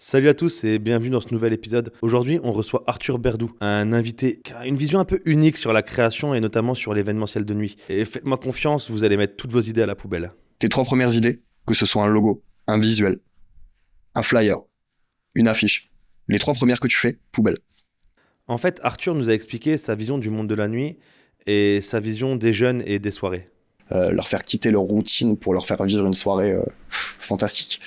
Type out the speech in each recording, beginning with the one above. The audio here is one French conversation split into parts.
Salut à tous et bienvenue dans ce nouvel épisode. Aujourd'hui, on reçoit Arthur Berdou, un invité qui a une vision un peu unique sur la création et notamment sur l'événementiel de nuit. Et faites-moi confiance, vous allez mettre toutes vos idées à la poubelle. Tes 3 premières idées, que ce soit un logo, un visuel, un flyer, une affiche, les 3 premières que tu fais, poubelle. En fait, Arthur nous a expliqué sa vision du monde de la nuit et sa vision des jeunes et des soirées. Leur faire quitter leur routine pour leur faire vivre une soirée fantastique.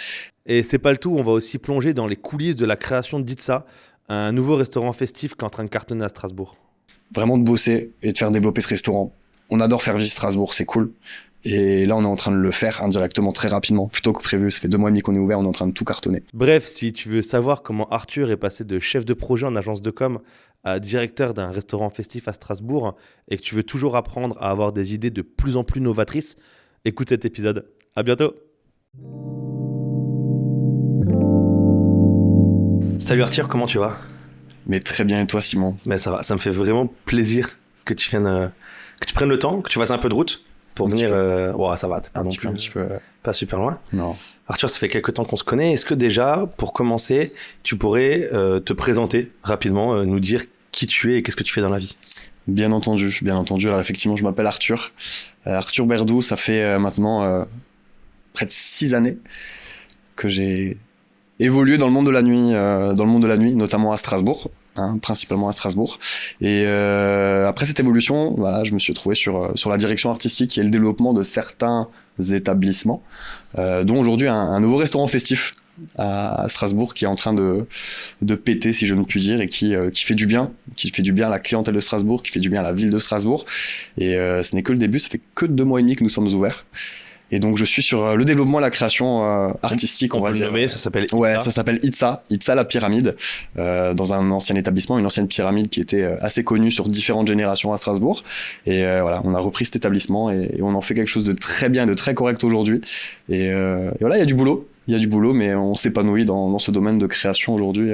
Et c'est pas le tout, on va aussi plonger dans les coulisses de la création d'Itza, un nouveau restaurant festif qui est en train de cartonner à Strasbourg. Vraiment de bosser et de faire développer ce restaurant. On adore faire vivre Strasbourg, c'est cool. Et là, on est en train de le faire indirectement très rapidement, plutôt que prévu. Ça fait 2 mois et demi qu'on est ouvert, on est en train de tout cartonner. Bref, si tu veux savoir comment Arthur est passé de chef de projet en agence de com à directeur d'un restaurant festif à Strasbourg et que tu veux toujours apprendre à avoir des idées de plus en plus novatrices, écoute cet épisode. À bientôt. Salut Arthur, comment tu vas ? Mais très bien, et toi, Simon ? Mais ça va, ça me fait vraiment plaisir que tu viennes, que tu prennes le temps, que tu fasses un peu de route pour venir. Ça va, t'es pas Un non petit plus, peu. pas super loin. Non. Arthur, ça fait quelques temps qu'on se connaît. Est-ce que déjà, pour commencer, tu pourrais te présenter rapidement, nous dire qui tu es et qu'est-ce que tu fais dans la vie ? Bien entendu. Alors effectivement, je m'appelle Arthur. Arthur Berdou, ça fait maintenant près de 6 années que j'ai évolué dans le monde de la nuit, notamment à Strasbourg, principalement à Strasbourg. Et après cette évolution, voilà, je me suis retrouvé sur la direction artistique et le développement de certains établissements, dont aujourd'hui un nouveau restaurant festif à Strasbourg qui est en train de péter, si je ne puis dire, et qui fait du bien à la clientèle de Strasbourg, qui fait du bien à la ville de Strasbourg. Et ce n'est que le début, ça fait que 2 mois et demi que nous sommes ouverts. Et donc je suis sur le développement et la création artistique, on va dire. Nommer, ça s'appelle Itza. Ouais, ça s'appelle Itza la pyramide, dans un ancien établissement, une ancienne pyramide qui était assez connue sur différentes générations à Strasbourg. Et voilà, on a repris cet établissement et on en fait quelque chose de très bien et de très correct aujourd'hui. Et voilà, il y a du boulot, mais on s'épanouit dans ce domaine de création aujourd'hui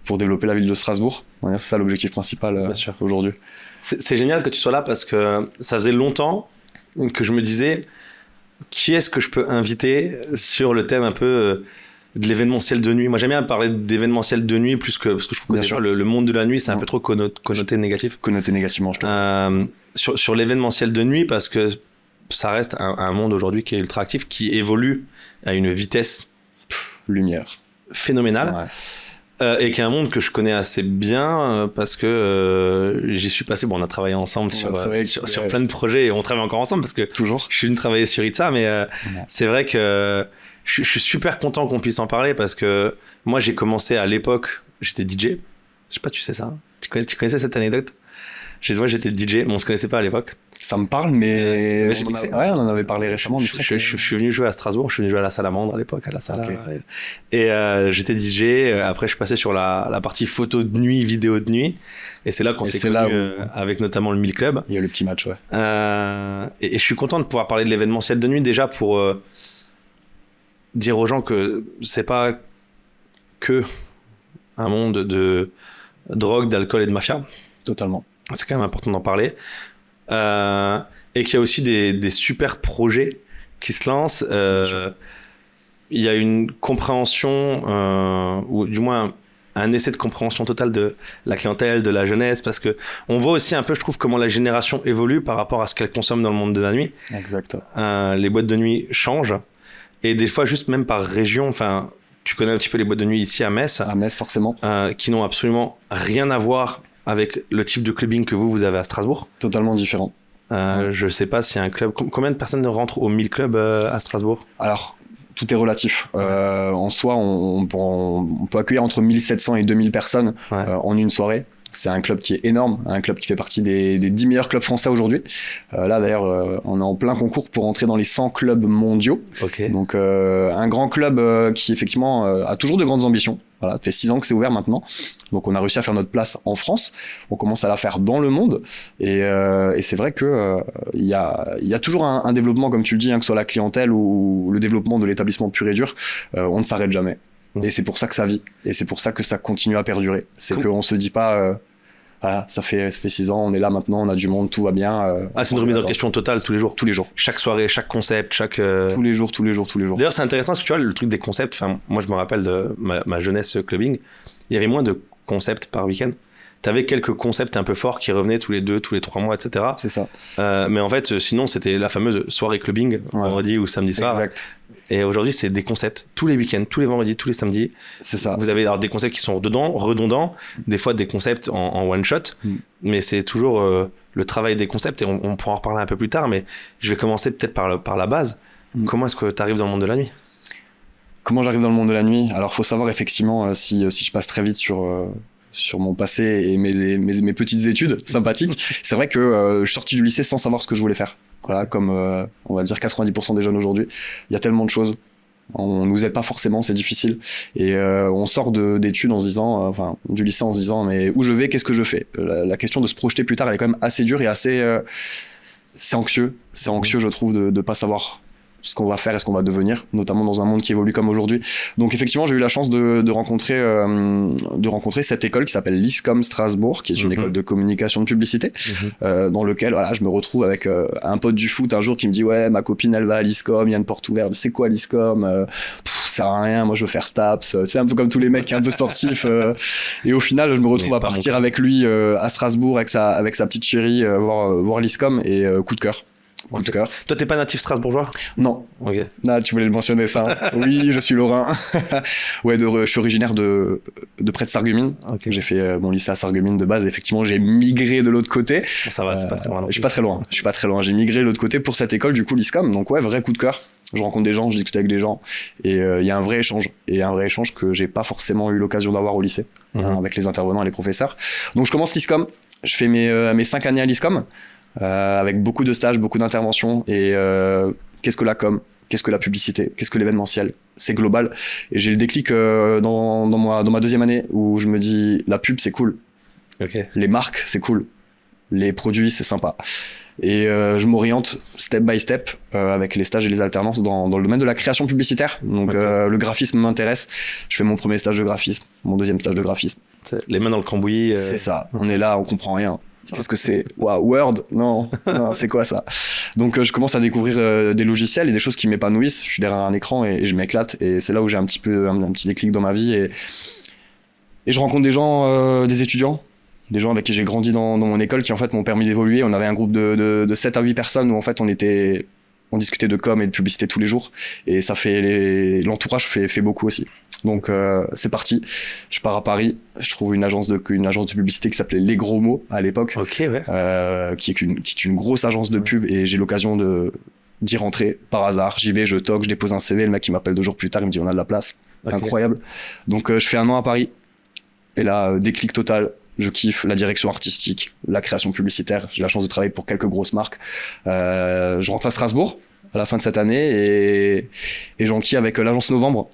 pour développer la ville de Strasbourg. C'est ça l'objectif principal aujourd'hui. C'est génial que tu sois là parce que ça faisait longtemps que je me disais qui est-ce que je peux inviter sur le thème un peu de l'événementiel de nuit. Moi, j'aime bien parler d'événementiel de nuit parce que je trouve que le monde de la nuit, c'est un peu trop connoté négatif. Connoté négativement, je trouve. Sur l'événementiel de nuit, parce que ça reste un monde aujourd'hui qui est ultra actif, qui évolue à une vitesse lumière phénoménale. Ouais. Et qui est un monde que je connais assez bien parce que j'y suis passé. Bon, on a travaillé ensemble sur plein de projets et on travaille encore ensemble parce que toujours. Je suis venu travailler sur Itza, mais c'est vrai que je suis super content qu'on puisse en parler parce que moi, j'ai commencé à l'époque, j'étais DJ. Je sais pas, tu sais ça. Tu connaissais cette anecdote ? J'étais DJ, mais on se connaissait pas à l'époque. Ça me parle, mais on en avait parlé récemment. Mais je suis venu jouer à Strasbourg, je suis venu jouer à la Salamandre à l'époque, à la salle. Okay. Et j'étais DJ, après je passais sur la partie photo de nuit, vidéo de nuit. Et c'est là qu'on s'est connus avec notamment le 1000 Club. Il y a le petit match, ouais. Et je suis content de pouvoir parler de l'événementiel de nuit déjà pour dire aux gens que c'est pas que un monde de drogue, d'alcool et de mafia. Totalement. C'est quand même important d'en parler. Et qu'il y a aussi des super projets qui se lancent. Il y a une compréhension, ou du moins un essai de compréhension totale de la clientèle, de la jeunesse, parce que on voit aussi un peu, je trouve, comment la génération évolue par rapport à ce qu'elle consomme dans le monde de la nuit. Exact. Les boîtes de nuit changent. Et des fois, juste même par région, enfin, tu connais un petit peu les boîtes de nuit ici à Metz. À Metz, forcément. Qui n'ont absolument rien à voir avec le type de clubbing que vous avez à Strasbourg. Totalement différent. Je sais pas s'il y a un club. Combien de personnes rentrent au 1000 Club à Strasbourg ? Alors, tout est relatif. En soi, on peut accueillir entre 1700 et 2000 personnes en une soirée. C'est un club qui est énorme, un club qui fait partie des 10 meilleurs clubs français aujourd'hui. Là, d'ailleurs, on est en plein concours pour entrer dans les 100 clubs mondiaux. Okay. Donc, un grand club qui, effectivement, a toujours de grandes ambitions. Voilà, ça fait 6 ans que c'est ouvert maintenant. Donc, on a réussi à faire notre place en France. On commence à la faire dans le monde. Et c'est vrai que il y a toujours un développement, comme tu le dis, que ce soit la clientèle ou le développement de l'établissement pur et dur. On ne s'arrête jamais. Et c'est pour ça que ça vit. Et c'est pour ça que ça continue à perdurer. C'est qu'on se dit pas, Voilà, ça fait 6 ans, on est là maintenant, on a du monde, tout va bien. C'est une remise en question totale tous les jours. Tous les jours. Chaque soirée, chaque concept, chaque. Tous les jours. D'ailleurs, c'est intéressant parce que tu vois, le truc des concepts, moi je me rappelle de ma jeunesse clubbing, il y avait moins de concepts par week-end. T'avais quelques concepts un peu forts qui revenaient tous les 2, tous les 3 mois, etc. C'est ça. Mais en fait, sinon, c'était la fameuse soirée clubbing, vendredi ou samedi soir. Exact. Et aujourd'hui, c'est des concepts tous les week-ends, tous les vendredis, tous les samedis. C'est ça. Vous avez alors des concepts qui sont redondants, des fois des concepts en one shot, mais c'est toujours le travail des concepts et on pourra en reparler un peu plus tard. Mais je vais commencer peut-être par la base. Comment est-ce que tu arrives dans le monde de la nuit? Comment j'arrive dans le monde de la nuit? Alors, faut savoir effectivement si je passe très vite sur mon passé et mes petites études sympathiques. C'est vrai que je suis sorti du lycée sans savoir ce que je voulais faire. Voilà, comme on va dire 90% des jeunes aujourd'hui. Il y a tellement de choses. On nous aide pas forcément, c'est difficile. Et on sort d'études en se disant, du lycée en se disant, mais où je vais, qu'est-ce que je fais? La question de se projeter plus tard, elle est quand même assez dure et assez... c'est anxieux. C'est anxieux, je trouve, de pas savoir ce qu'on va faire et ce qu'on va devenir, notamment dans un monde qui évolue comme aujourd'hui. Donc effectivement, j'ai eu la chance de rencontrer cette école qui s'appelle l'ISCOM Strasbourg, qui est une école de communication de publicité, dans lequel je me retrouve avec un pote du foot un jour qui me dit ouais, ma copine elle va à l'ISCOM, il y a une porte ouverte, c'est quoi l'ISCOM? Ça sert à rien, moi je veux faire STAPS, c'est un peu comme tous les mecs un peu sportifs, et au final je me retrouve à partir avec lui à Strasbourg avec sa petite chérie voir l'ISCOM et coup de cœur. Coup de cœur. Toi, t'es pas natif strasbourgeois? Non. Ok. Ah, tu voulais le mentionner ça. Oui, je suis lorrain. Ouais, je suis originaire de près de Sarreguemines. Okay. J'ai fait mon lycée à Sarreguemines de base. Effectivement, j'ai migré de l'autre côté. Bon, ça va, t'es pas très loin. Je suis pas très loin. J'ai migré de l'autre côté pour cette école, du coup, l'ISCOM. Donc ouais, vrai coup de cœur. Je rencontre des gens, je discute avec des gens. Et il y a un vrai échange. Et un vrai échange que j'ai pas forcément eu l'occasion d'avoir au lycée, avec les intervenants et les professeurs. Donc je commence l'ISCOM. Je fais mes 5 années à l'ISCOM. Avec beaucoup de stages, beaucoup d'interventions et qu'est-ce que la com, qu'est-ce que la publicité, qu'est-ce que l'événementiel, c'est global. Et j'ai le déclic dans ma deuxième année où je me dis la pub c'est cool, les marques c'est cool, les produits c'est sympa. Et je m'oriente step by step avec les stages et les alternances dans le domaine de la création publicitaire. Donc le graphisme m'intéresse. Je fais mon premier stage de graphisme, mon deuxième stage de graphisme. Les mains dans le cambouis. C'est ça, on est là, on comprend rien. Qu'est-ce que c'est? Waouh, Word? Non, c'est quoi ça? Donc je commence à découvrir des logiciels et des choses qui m'épanouissent. Je suis derrière un écran et je m'éclate. Et c'est là où j'ai un petit déclic dans ma vie. Et je rencontre des gens, des étudiants, des gens avec qui j'ai grandi dans mon école qui en fait m'ont permis d'évoluer. On avait un groupe de 7 à 8 personnes où en fait on discutait de com et de publicité tous les jours. Et ça fait l'entourage fait beaucoup aussi. Donc c'est parti, je pars à Paris, je trouve une agence de publicité qui s'appelait Les Gros Mots à l'époque, qui est une grosse agence de pub et j'ai l'occasion d'y rentrer par hasard. J'y vais, je toque, je dépose un CV, le mec il m'appelle 2 jours plus tard, il me dit on a de la place, incroyable. Donc je fais 1 an à Paris et là déclic total. Je kiffe la direction artistique, la création publicitaire. J'ai la chance de travailler pour quelques grosses marques. Je rentre à Strasbourg à la fin de cette année et j'enquille avec l'agence Novembre.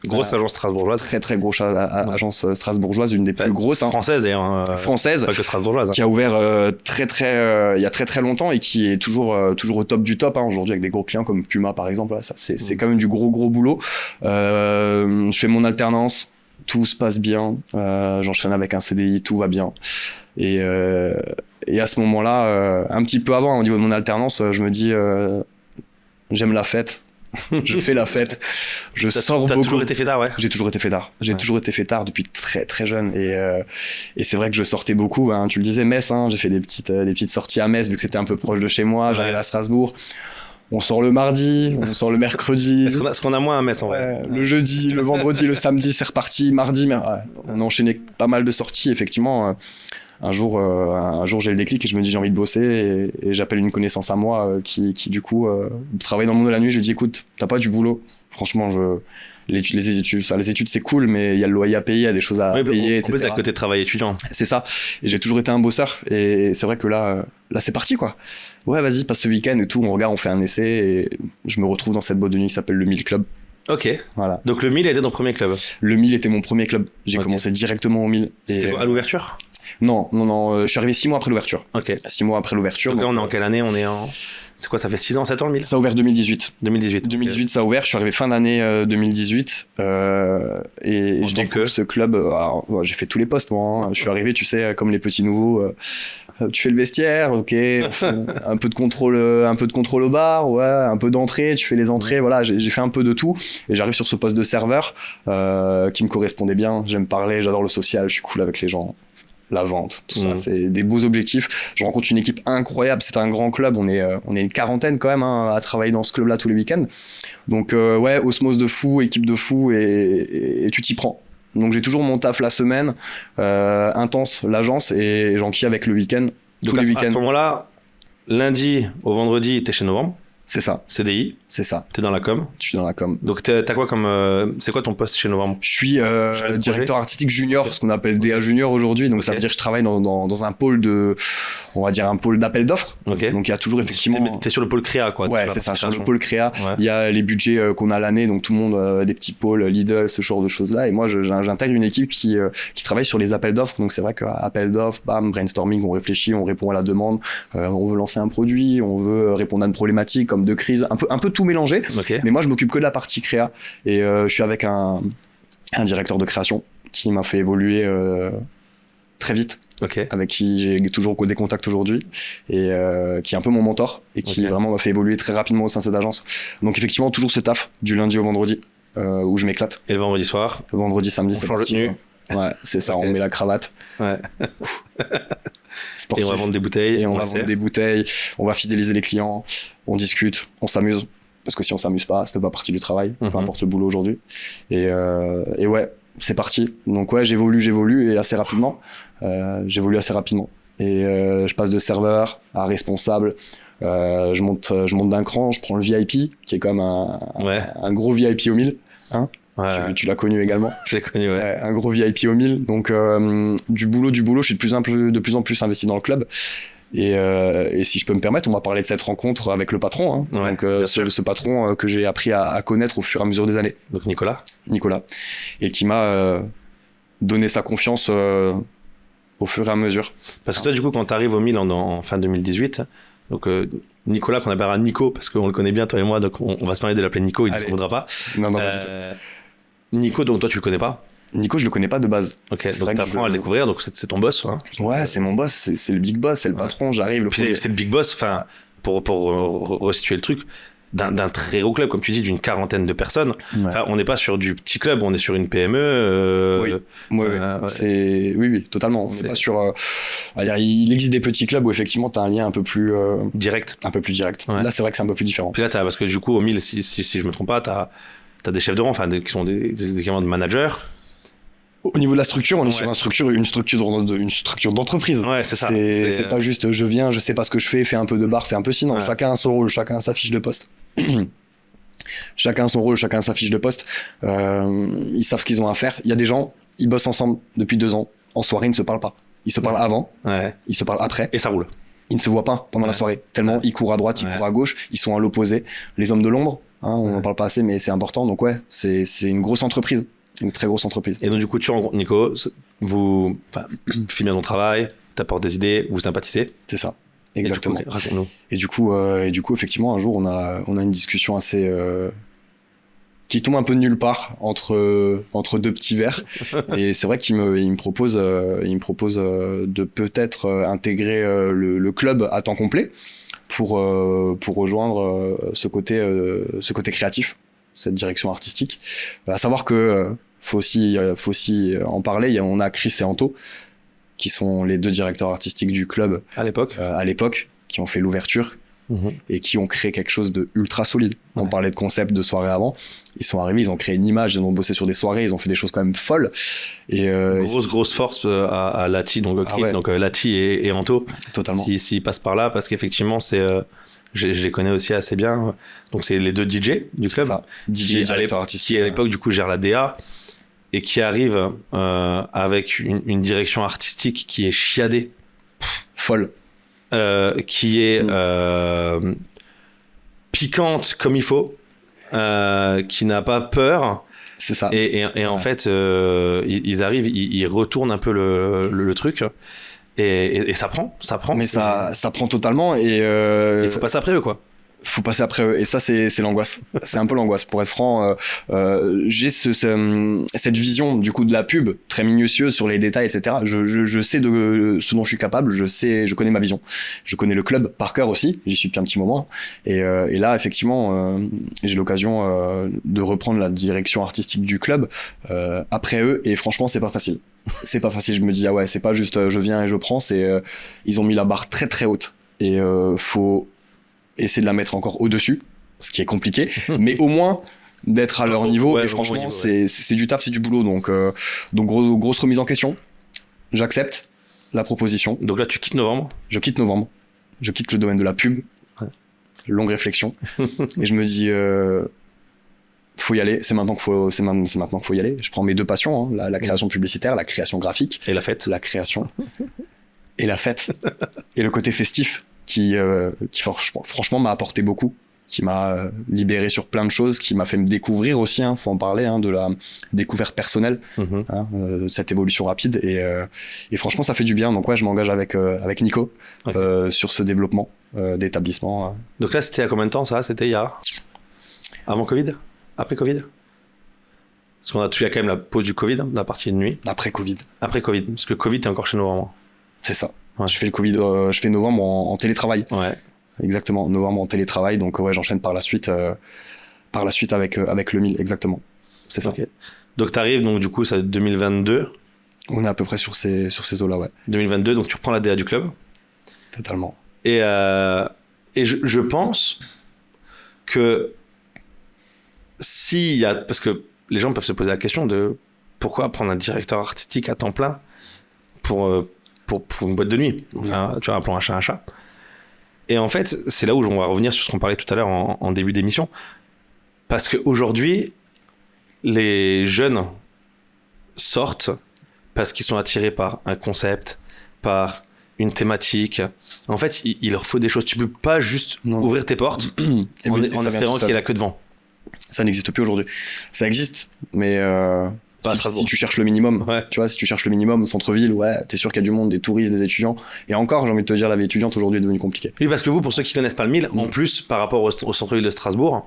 Grosse agence strasbourgeoise. Très très grosse agence strasbourgeoise, une des plus grosses. Française d'ailleurs. Française. Pas que strasbourgeoise. Qui a ouvert il y a très très longtemps et qui est toujours au top du top aujourd'hui avec des gros clients comme Puma par exemple. Là, c'est quand même du gros boulot. Je fais mon alternance, tout se passe bien. J'enchaîne avec un CDI, tout va bien. Et à ce moment-là, un petit peu avant, au niveau de mon alternance, je me dis j'aime la fête. Je fais la fête, je sors beaucoup. T'as toujours été fêtard, ouais. J'ai toujours été fêtard. Toujours été fêtard depuis très très jeune et c'est vrai que je sortais beaucoup. Hein. Tu le disais, Metz. Hein. J'ai fait des petites sorties à Metz vu que c'était un peu proche de chez moi. J'arrive à Strasbourg. On sort le mardi, on sort le mercredi. Est-ce qu'on a moins à Metz en vrai? Le jeudi, le vendredi, le samedi, c'est reparti. Mardi, on a enchaîné pas mal de sorties. Effectivement, un jour j'ai le déclic et je me dis j'ai envie de bosser et j'appelle une connaissance à moi qui du coup travaille dans le monde de la nuit. Je lui dis écoute, t'as pas du boulot? Franchement, les études c'est cool, mais il y a le loyer à payer, il y a des choses à payer, etc. En plus, à côté de travail étudiant. C'est ça. Et j'ai toujours été un bosseur. Et c'est vrai que là c'est parti quoi. Ouais, vas-y, passe ce week-end et tout. On regarde, on fait un essai et je me retrouve dans cette boîte de nuit qui s'appelle le 1000 Club. Ok. Voilà. Donc le 1000 était ton premier club? Le 1000 était mon premier club. J'ai commencé directement au 1000. C'était à l'ouverture? Non. Je suis arrivé 6 mois après l'ouverture. Ok. 6 mois après l'ouverture. Donc là, on est en quelle année? On est en C'est quoi, ça fait 6 ans, 7 ans le 1000? Ça a ouvert 2018. 2018. 2018, ça a ouvert. Je suis arrivé fin d'année 2018 et En je tant découvre que ce club. Alors, j'ai fait tous les postes, moi. Hein. Je suis arrivé, tu sais, comme les petits nouveaux. Tu fais le vestiaire, ok. Un peu de contrôle au bar, ouais. Un peu d'entrée, tu fais les entrées. Voilà, j'ai fait un peu de tout. Et j'arrive sur ce poste de serveur qui me correspondait bien. J'aime parler, j'adore le social, je suis cool avec les gens. La vente, tout ça, c'est des beaux objectifs. Je rencontre une équipe incroyable, c'est un grand club, on est une quarantaine quand même hein, à travailler dans ce club-là tous les week-ends. Donc ouais, osmose de fou, équipe de fou et tu t'y prends. Donc j'ai toujours mon taf la semaine, intense l'agence et j'enquille avec le week-end, tous Donc les à week-ends. ce moment-là, lundi au vendredi, t'es chez Novembre, C'est ça, CDI, c'est ça. t'es dans la com. Je suis dans la com. Donc t'as quoi comme... c'est quoi ton poste chez Novembre? Je suis directeur artistique junior, ce qu'on appelle DA junior aujourd'hui. Donc ça veut dire que je travaille dans un pôle on va dire un pôle d'appel d'offres. Ok. Donc il y a toujours effectivement... T'es sur le pôle créa, quoi. Ouais, Tu c'est fais la ça, sur le création. pôle créa. Ouais. Il y a les budgets qu'on a l'année, donc tout le monde, des petits pôles, Lidl, ce genre de choses-là. Et moi, j'intègre une équipe qui travaille sur les appels d'offres. Donc c'est vrai qu'appel d'offres, bam, brainstorming, on réfléchit, on répond à la demande, on veut lancer un produit, on veut répondre à une problématique comme de crise, un peu tout mélangé. Ok. Mais moi, je m'occupe que de la partie créa. Et je suis avec un directeur de création qui m'a fait évoluer très vite, Ok. avec qui j'ai toujours des contacts aujourd'hui et qui est un peu mon mentor et qui Ok. vraiment m'a fait évoluer très rapidement au sein de cette agence. Donc effectivement toujours ce taf du lundi au vendredi où je m'éclate. Et le vendredi soir? Le vendredi, samedi, On c'est change de parti, tenue. quoi. Ouais, c'est ça, Ok. on met la cravate, Ouais. Et sportif. on va vendre des bouteilles. Et on le va sait. vendre des bouteilles, on va fidéliser les clients, on discute, on s'amuse. Parce que si on s'amuse pas, ça fait pas partie du travail, peu Mhm. importe le boulot aujourd'hui. Et ouais, c'est parti. Donc ouais, j'évolue et assez rapidement. J'évolue assez rapidement. Et je passe de serveur à responsable. Je monte d'un cran, je prends le VIP, qui est comme Ouais. un gros VIP au 1000. Ouais. Tu l'as connu également. Je l'ai connu, ouais. Un gros VIP au 1000. Donc du boulot, je suis de plus en plus investi dans le club. Et si je peux me permettre, on va parler de cette rencontre avec le patron. Hein. Ouais, Donc bien sûr. ce patron que j'ai appris à connaître au fur et à mesure des années, Donc Nicolas. Nicolas, et qui m'a donné sa confiance au fur et à mesure. Parce que toi, du coup, quand t'arrives au 1000 en fin 2018, donc Nicolas, qu'on appellera Nico, parce qu'on le connaît bien, toi et moi, donc on va se permettre de l'appeler Nico, il ne Allez. s'en voudra pas. Non, pas du tout. Nico, donc toi, tu le connais pas. Nico, je le connais pas de base. Ok, C'est donc vrai que t'apprends je- à le découvrir, donc c'est ton boss. Hein. Ouais, c'est mon boss, c'est le big boss, c'est le patron, j'arrive. Le Puis premier. c'est le big boss, enfin, pour resituer le truc, d'un très gros club, comme tu dis, d'une quarantaine de personnes. Ouais. Enfin, on n'est pas sur du petit club, on est sur une PME. Oui. Ouais, ouais. oui, totalement. On n'est C'est- pas sur. Il existe des petits clubs où effectivement tu as un lien un peu plus Direct. direct. Ouais. Là, c'est vrai que c'est un peu plus différent. Puis là, parce que du coup, au 1000, si je me trompe pas, t'as des chefs de rang, enfin, qui sont des équivalents de managers. Au niveau de la structure, on est Ouais. sur une structure d'entreprise. Ouais, c'est ça. C'est pas juste je viens, je sais pas ce que je fais un peu de bar, fais un peu ci. Non, Ouais. chacun a son rôle, chacun a sa fiche de poste. Chacun a son rôle, chacun a sa fiche de poste. Ils savent ce qu'ils ont à faire. Il y a des gens, ils bossent ensemble depuis 2 ans. En soirée, ils ne se parlent pas. Ils se parlent avant, Ouais. ils se parlent après. Et ça roule. Ils ne se voient pas pendant la Ouais. soirée. Tellement ils courent à droite, ils Ouais. courent à gauche. Ils sont à l'opposé. Les hommes de l'ombre, hein, on n'en Ouais. parle pas assez, mais c'est important. Donc ouais, c'est une grosse entreprise. Une très grosse entreprise. Et donc, du coup, tu rencontres Nico, vous filmez bien ton travail, t'apportes des idées, vous sympathisez. C'est ça. Et du coup, Exactement. raconte-nous. Et du coup, effectivement, un jour, on a une discussion assez qui tombe un peu de nulle part entre deux petits verres. Et c'est vrai qu'il me propose de peut-être intégrer le club à temps complet pour rejoindre ce côté créatif, cette direction artistique. À savoir que faut aussi en parler. On a Chris et Anto, qui sont les 2 directeurs artistiques du club À l'époque. à l'époque, qui ont fait l'ouverture et qui ont créé quelque chose de ultra solide. On Ouais. parlait de concept de soirée avant. Ils sont arrivés, ils ont créé une image, ils ont bossé sur des soirées, ils ont fait des choses quand même folles. Et Grosse force à Lati, donc Chris, ouais. donc Lati et Anto, totalement. s'ils passent par là, parce qu'effectivement, je les connais aussi assez bien. Donc, c'est les 2 DJ du C'est club. ça. Qui, DJ, à directeur l'époque, artistique. qui, à l'époque, du coup, gère la DA et qui arrive avec une direction artistique qui est chiadée, Folle. qui est piquante comme il faut, qui n'a pas peur. C'est ça. Et en fait, ils arrivent, ils retournent un peu le truc. Et ça prend. Mais ça prend totalement et il faut passer après eux, quoi. Faut passer après eux. Et ça, c'est l'angoisse. C'est un peu l'angoisse. Pour être franc, j'ai cette vision du coup de la pub très minutieuse sur les détails, etc. Je sais de ce dont je suis capable. Je connais ma vision. Je connais le club par cœur aussi. J'y suis depuis un petit moment. Et là, effectivement, j'ai l'occasion de reprendre la direction artistique du club après eux. Et franchement, c'est pas facile. C'est pas facile. Je me dis, ah ouais, c'est pas juste je viens et je prends. Ils ont mis la barre très très haute. Et faut essayer de la mettre encore au-dessus, ce qui est compliqué, mais au moins d'être à leur niveau. Et franchement, c'est du taf, c'est du boulot. Donc grosse remise en question. J'accepte la proposition. Donc là, tu quittes novembre. Je quitte novembre. Je quitte le domaine de la pub. Ouais. Longue réflexion. Et je me dis, faut y aller. C'est maintenant qu'il faut y aller. Je prends mes deux passions, hein, la création publicitaire, la création graphique. Et la fête. La création. Et la fête. Et le côté festif. Qui franchement m'a apporté beaucoup, qui m'a libéré sur plein de choses, qui m'a fait me découvrir aussi, faut en parler, de la découverte personnelle, cette évolution rapide, et franchement ça fait du bien. Donc ouais, je m'engage avec Nico sur ce développement d'établissement. Donc là, c'était à combien de temps ça? C'était il y a avant Covid? Après Covid? Parce qu'on a touché quand même la pause du Covid, la partie de nuit. Après Covid, parce que Covid t'es encore chez nous vraiment. C'est ça. Ouais. Je fais novembre en télétravail. Ouais. Exactement, novembre en télétravail. Donc ouais, j'enchaîne par la suite avec le 1000, exactement. C'est ça. Okay. Donc t'arrives, donc du coup, c'est 2022. On est à peu près sur ces eaux-là, ouais. 2022, donc tu reprends la DA du club. Totalement. Et je pense que parce que les gens peuvent se poser la question de pourquoi prendre un directeur artistique à temps plein pour une boîte de nuit, tu vois, appelons un chat un chat. Et en fait, c'est là où on va revenir sur ce qu'on parlait tout à l'heure en début d'émission. Parce qu'aujourd'hui, les jeunes sortent parce qu'ils sont attirés par un concept, par une thématique. En fait, il leur faut des choses. Tu peux pas juste ouvrir tes portes en espérant qu'il y ait la queue devant. Ça n'existe plus aujourd'hui. Ça existe, mais... Si tu cherches le minimum, tu vois, si tu cherches le minimum, centre-ville, ouais, t'es sûr qu'il y a du monde, des touristes, des étudiants. Et encore, j'ai envie de te dire, la vie étudiante aujourd'hui est devenue compliquée. Oui, parce que vous, pour ceux qui connaissent pas le 1000, en plus, par rapport au centre-ville de Strasbourg,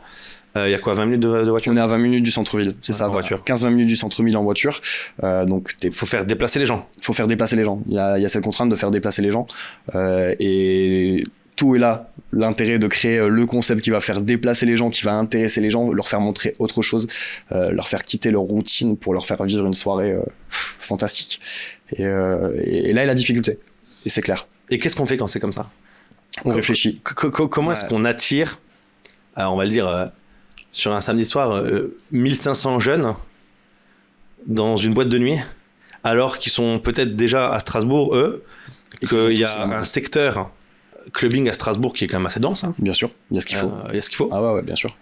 il y a quoi, 20 minutes de voiture? On est à 20 minutes du centre-ville, c'est ça, voiture. 15-20 minutes du centre-ville en voiture. Donc faut faire déplacer les gens. Faut faire déplacer les gens. Il y a cette contrainte de faire déplacer les gens. Et tout est là. L'intérêt de créer le concept qui va faire déplacer les gens, qui va intéresser les gens, leur faire montrer autre chose, leur faire quitter leur routine pour leur faire vivre une soirée fantastique. Et là est la difficulté. Et c'est clair. Et qu'est-ce qu'on fait quand c'est comme ça? On réfléchit. Comment est-ce qu'on attire, on va le dire, sur un samedi soir, 1500 jeunes dans une boîte de nuit, alors qu'ils sont peut-être déjà à Strasbourg, eux, qu'il y a un secteur clubbing à Strasbourg qui est quand même assez dense. Bien sûr, il y a ce qu'il faut. Il y a ce qu'il faut. Ah ouais, bien sûr.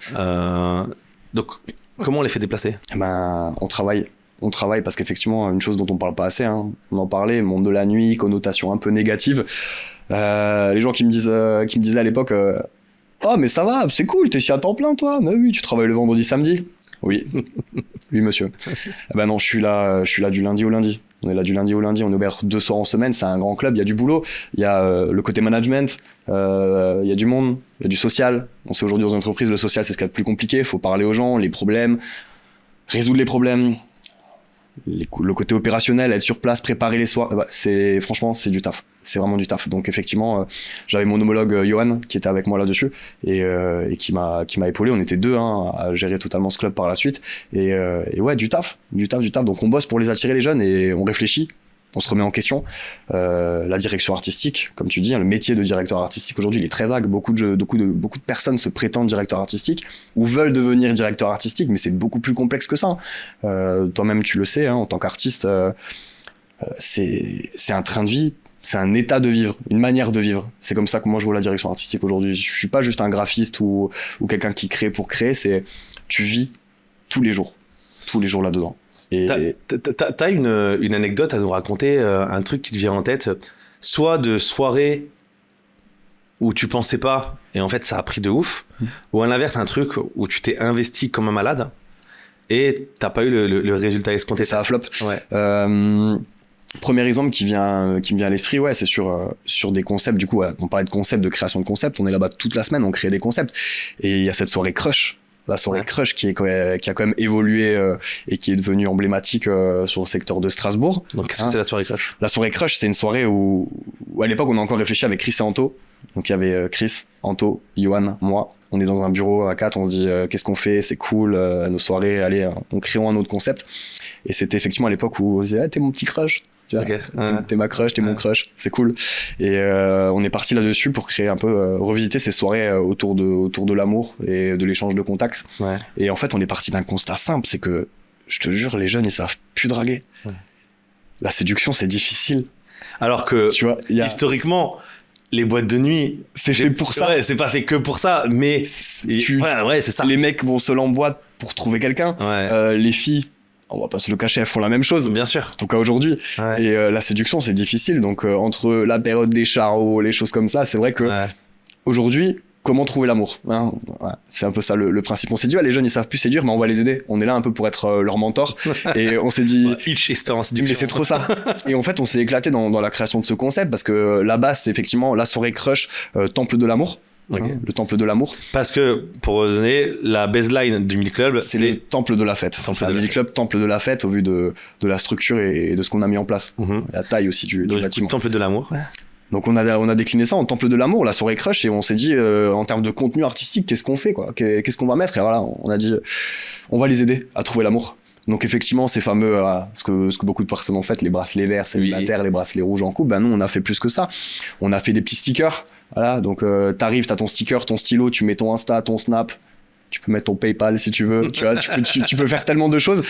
Donc, comment on les fait déplacer? On travaille parce qu'effectivement, une chose dont on parle pas assez, on en parlait, monde de la nuit, connotation un peu négative. Les gens qui me disaient à l'époque, oh mais ça va, c'est cool, t'es ici à temps plein toi. Mais oui, tu travailles le vendredi, samedi. Oui, oui monsieur. Non, je suis là du lundi au lundi. On est là du lundi au lundi, on est ouvert 2 soirs en semaine, c'est un grand club, il y a du boulot, il y a le côté management, il y a du monde, il y a du social. On sait aujourd'hui dans une entreprise, le social c'est ce qu'il y a de plus compliqué, il faut parler aux gens, les problèmes, résoudre les problèmes, le côté opérationnel, être sur place, préparer les soirs, franchement c'est du taf, c'est vraiment du taf. Donc effectivement, j'avais mon homologue Johan qui était avec moi là-dessus et qui m'a épaulé. On était 2 à gérer totalement ce club par la suite et ouais, du taf. Donc on bosse pour les attirer les jeunes et on réfléchit. On se remet en question. La direction artistique, comme tu dis, le métier de directeur artistique aujourd'hui, il est très vague. Beaucoup de personnes se prétendent directeur artistique ou veulent devenir directeur artistique, mais c'est beaucoup plus complexe que ça. Toi-même, tu le sais, en tant qu'artiste, c'est un train de vie, c'est un état de vivre, une manière de vivre. C'est comme ça que moi je vois la direction artistique aujourd'hui. Je suis pas juste un graphiste ou quelqu'un qui crée pour créer, tu vis tous les jours là-dedans. T'as une anecdote à nous raconter, un truc qui te vient en tête, soit de soirée où tu pensais pas et en fait ça a pris de ouf, ou à l'inverse un truc où tu t'es investi comme un malade et t'as pas eu le résultat escompté. Et ça a flop. Ouais. Premier exemple qui me vient à l'esprit, ouais, c'est sur des concepts. Du coup, ouais, on parlait de concepts, de création de concepts. On est là-bas toute la semaine, on crée des concepts. Et il y a cette soirée Crush. La soirée Crush qui a quand même évolué et qui est devenue emblématique sur le secteur de Strasbourg. Donc, qu'est-ce que c'est la soirée Crush? La soirée Crush, c'est une soirée où à l'époque, on a encore réfléchi avec Chris et Anto. Donc, il y avait Chris, Anto, Yohan, moi. On est dans un bureau à 4, on se dit qu'est-ce qu'on fait, c'est cool, nos soirées, allez, on créons un autre concept. Et c'était effectivement à l'époque où on se disait, ah, t'es mon petit crush. Tu vois, t'es ma crush, t'es mon crush, c'est cool. Et on est parti là-dessus pour créer un peu, revisiter ces soirées autour de l'amour et de l'échange de contacts. Ouais. Et en fait, on est parti d'un constat simple, c'est que, je te jure, les jeunes, ils savent plus draguer. Ouais. La séduction, c'est difficile. Alors que, tu vois, historiquement, les boîtes de nuit, c'est fait pour ça. Ouais, c'est pas fait que pour ça, mais ouais, c'est ça. Les mecs vont seuls en boîte pour trouver quelqu'un. Ouais. Les filles, on va pas se le cacher, elles font la même chose. Bien sûr. En tout cas aujourd'hui. Ouais. Et la séduction, c'est difficile. Donc entre la période des charros, les choses comme ça, c'est vrai que aujourd'hui, comment trouver l'amour, hein, ouais, c'est un peu ça le principe. On s'est dit, les jeunes, ils savent plus séduire, mais on va les aider. On est là un peu pour être leur mentor. Et on s'est dit... Each expérience mais c'est trop ça. Et en fait, on s'est éclaté dans la création de ce concept parce que la base, c'est effectivement la soirée Crush, temple de l'amour. Okay. Hein, le temple de l'amour. Parce que, pour donner, la baseline du Mille Club, c'est le temple de la fête. C'est un Mille Club, temple de la fête, au vu de la structure et de ce qu'on a mis en place. La taille aussi du bâtiment. Temple de l'amour. Ouais. Donc on a décliné ça en temple de l'amour, la soirée Crush, et on s'est dit en termes de contenu artistique, qu'est-ce qu'on fait, quoi, qu'est-ce qu'on va mettre, et voilà, on a dit on va les aider à trouver l'amour. Donc effectivement, ces fameux ce que beaucoup de personnes ont fait, les bracelets verts célibataires, les bracelets rouges en couple, nous on a fait plus que ça. On a fait des petits stickers, voilà, donc t'arrives, t'as ton sticker, ton stylo, tu mets ton Insta, ton Snap. Tu peux mettre ton PayPal si tu veux, tu vois, tu peux faire tellement de choses.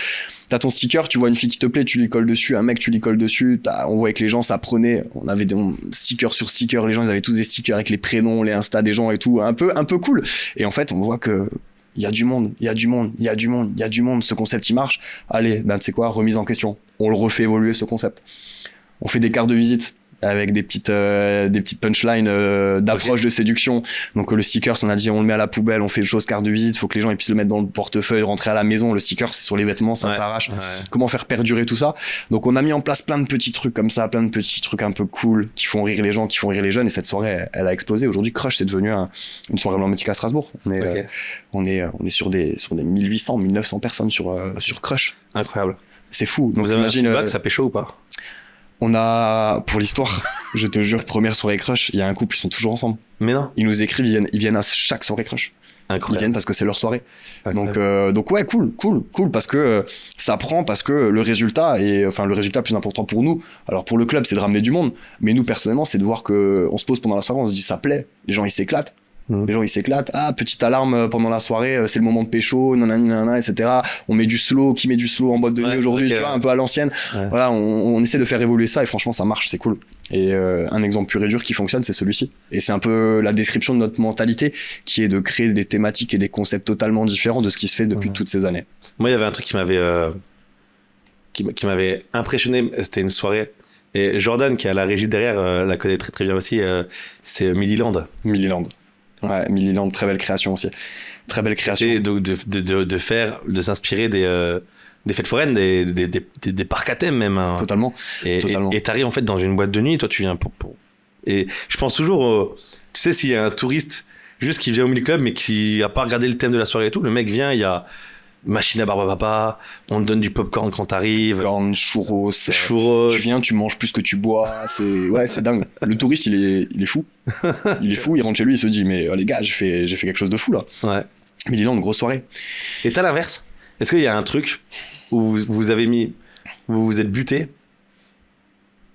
T'as ton sticker, tu vois une fille qui te plaît, tu lui colles dessus, un mec, tu lui colles dessus. On voit que les gens, ça prenait, on avait des stickers sur stickers, les gens, ils avaient tous des stickers avec les prénoms, les Insta des gens et tout, un peu cool. Et en fait, on voit que il y a du monde, ce concept, il marche. Allez, tu sais quoi, remise en question. On le refait évoluer, ce concept. On fait des cartes de visite avec des petites punchlines d'approche de séduction. Donc le sticker, on a dit on le met à la poubelle, on fait une chose carte de visite, faut que les gens ils puissent le mettre dans le portefeuille, rentrer à la maison. Le sticker c'est sur les vêtements, ça s'arrache. Ouais. Comment faire perdurer tout ça? Donc on a mis en place plein de petits trucs comme ça, plein de petits trucs un peu cool qui font rire les gens, qui font rire les jeunes. Et cette soirée, elle a explosé. Aujourd'hui, Crush c'est devenu une soirée emblématique à Strasbourg. On est sur des 1800, 1900 personnes sur Crush. Incroyable. C'est fou. Donc vous avez un feedback, ça pécho ou pas? On a, pour l'histoire, je te jure, première soirée Crush, il y a un couple, ils sont toujours ensemble. Mais non. Ils nous écrivent, ils viennent à chaque soirée Crush. Incroyable. Ils viennent parce que c'est leur soirée. Donc ouais, cool, parce que ça prend, parce que le résultat plus important pour nous, alors pour le club, c'est de ramener du monde, mais nous, personnellement, c'est de voir que on se pose pendant la soirée, on se dit, ça plaît, les gens, ils s'éclatent. Les gens ils s'éclatent, petite alarme pendant la soirée, c'est le moment de pécho, nanana, etc. On met du slow, qui met du slow en boîte de nuit aujourd'hui, tu vois, un peu à l'ancienne. Ouais. Voilà, on essaie de faire évoluer ça et franchement ça marche, c'est cool. Et un exemple pur et dur qui fonctionne, c'est celui-ci. Et c'est un peu la description de notre mentalité qui est de créer des thématiques et des concepts totalement différents de ce qui se fait depuis toutes ces années. Moi, il y avait un truc qui m'avait impressionné, c'était une soirée. Et Jordan, qui est à la régie derrière, la connaît très très bien aussi, c'est Milliland. Ouais, Milliland, très belle création aussi. Très belle création. Et donc de s'inspirer des fêtes foraines, des parcs à thème même. Hein. Totalement. Et t'arrives en fait dans une boîte de nuit, toi tu viens pour... Et je pense toujours, tu sais, s'il y a un touriste juste qui vient au Mille Club mais qui a pas regardé le thème de la soirée et tout, le mec vient, il y a machine à barbe à papa, on te donne du popcorn quand t'arrives. Popcorn, churros. Tu viens, tu manges plus que tu bois. C'est dingue. Le touriste, il est fou. Il est fou, il rentre chez lui, il se dit, mais les gars, j'ai fait quelque chose de fou là. Ouais. Mais dis-donc, une grosse soirée. Et t'as l'inverse. Est-ce qu'il y a un truc où vous vous êtes buté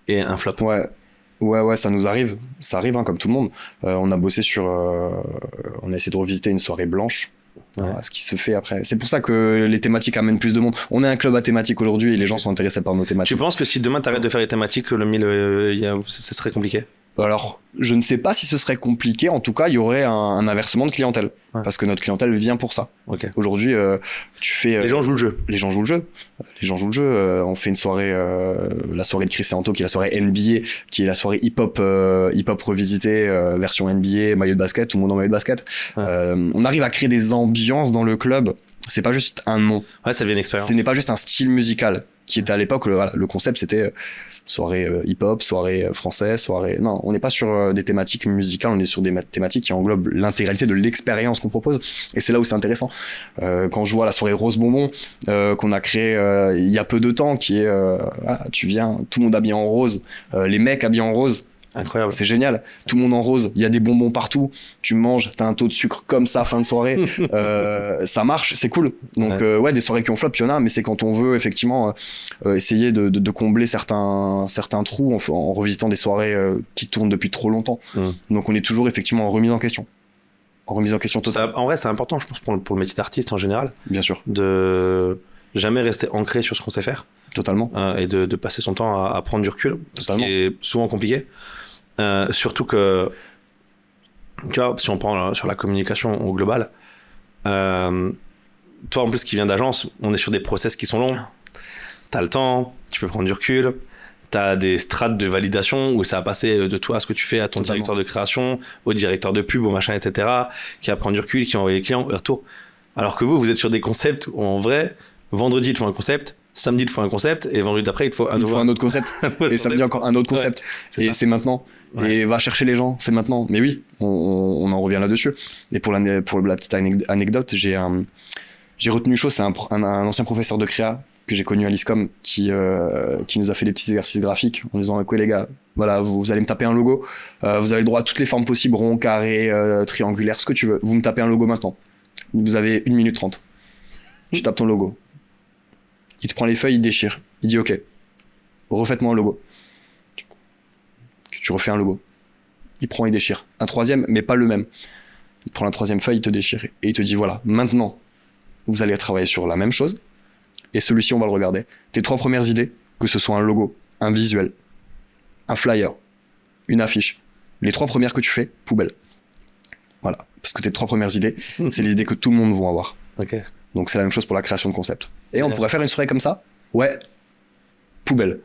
et un flop? Ouais, ça nous arrive. Ça arrive, hein, comme tout le monde. On a bossé on a essayé de revisiter une soirée blanche. Voilà, ce qui se fait après. C'est pour ça que les thématiques amènent plus de monde. On est un club à thématiques aujourd'hui et les gens sont intéressés par nos thématiques. Tu penses que si demain t'arrêtes de faire les thématiques, le 1000, ce serait compliqué? Alors, je ne sais pas si ce serait compliqué. En tout cas, il y aurait un inversement de clientèle. Ouais. Parce que notre clientèle vient pour ça. Okay. Aujourd'hui, tu fais... les gens jouent le jeu. Les gens jouent le jeu. On fait une soirée, la soirée de Chris et Anto, qui est la soirée NBA, qui est la soirée hip-hop revisitée, version NBA, maillot de basket, tout le monde en maillot de basket. Ouais. On arrive à créer des ambiances dans le club C'est pas juste un nom. Ouais, ça devient une expérience. Ce n'est pas juste un style musical qui était à l'époque. Le concept, c'était soirée hip-hop, soirée français, soirée... Non, on n'est pas sur des thématiques musicales, on est sur des thématiques qui englobent l'intégralité de l'expérience qu'on propose. Et c'est là où c'est intéressant. Quand je vois la soirée Rose Bonbon qu'on a créée il y a peu de temps, qui est... tu viens, tout le monde habillé en rose, les mecs habillés en rose. Incroyable. C'est génial. Tout le monde en rose, il y a des bonbons partout. Tu manges, t'as un taux de sucre comme ça, fin de soirée. Ça marche, c'est cool. Donc, des soirées qui ont flop, il y en a, mais c'est quand on veut effectivement essayer de combler certains trous en revisitant des soirées qui tournent depuis trop longtemps. Donc, on est toujours effectivement en remise en question. En remise en question totale. En vrai, c'est important, je pense, pour le métier d'artiste en général. Bien sûr. De jamais rester ancré sur ce qu'on sait faire. Totalement. Et de passer son temps à prendre du recul. Totalement. Ce qui est souvent compliqué. Surtout que, tu vois, si on prend sur la communication au global, toi en plus qui viens d'agence, on est sur des process qui sont longs. T'as le temps, tu peux prendre du recul, t'as des strates de validation où ça va passer de toi à ce que tu fais à ton directeur de création, au directeur de pub, au machin, etc., qui va prendre du recul, qui va envoyer les clients, retour. Alors que vous êtes sur des concepts où en vrai, vendredi il te faut un concept, samedi il te faut un concept, et vendredi d'après il te faut un autre concept. Et samedi encore un autre concept. Ouais, c'est maintenant. Ouais. Et va chercher les gens, c'est maintenant. Mais oui, on en revient là-dessus. Et pour la petite anecdote, j'ai retenu chaud, c'est un ancien professeur de créa que j'ai connu à l'ISCOM qui nous a fait des petits exercices graphiques en disant écoutez les gars, voilà, vous allez me taper un logo, vous avez le droit à toutes les formes possibles, rond, carré, triangulaire, ce que tu veux. Vous me tapez un logo maintenant. Vous avez 1 minute 30. Tu tapes ton logo. Il te prend les feuilles, il déchire. Il dit ok, refaites-moi un logo. Tu refais un logo. Il prend, il déchire. Un troisième, mais pas le même. Il prend la troisième feuille, il te déchire. Et il te dit voilà, maintenant, vous allez travailler sur la même chose. Et celui-ci, on va le regarder. Tes 3 premières idées, que ce soit un logo, un visuel, un flyer, une affiche. Les 3 premières que tu fais, poubelle. Voilà. Parce que tes 3 premières idées, c'est les idées que tout le monde va avoir. Okay. Donc c'est la même chose pour la création de concept. Et on pourrait faire une soirée comme ça? Ouais. Poubelle.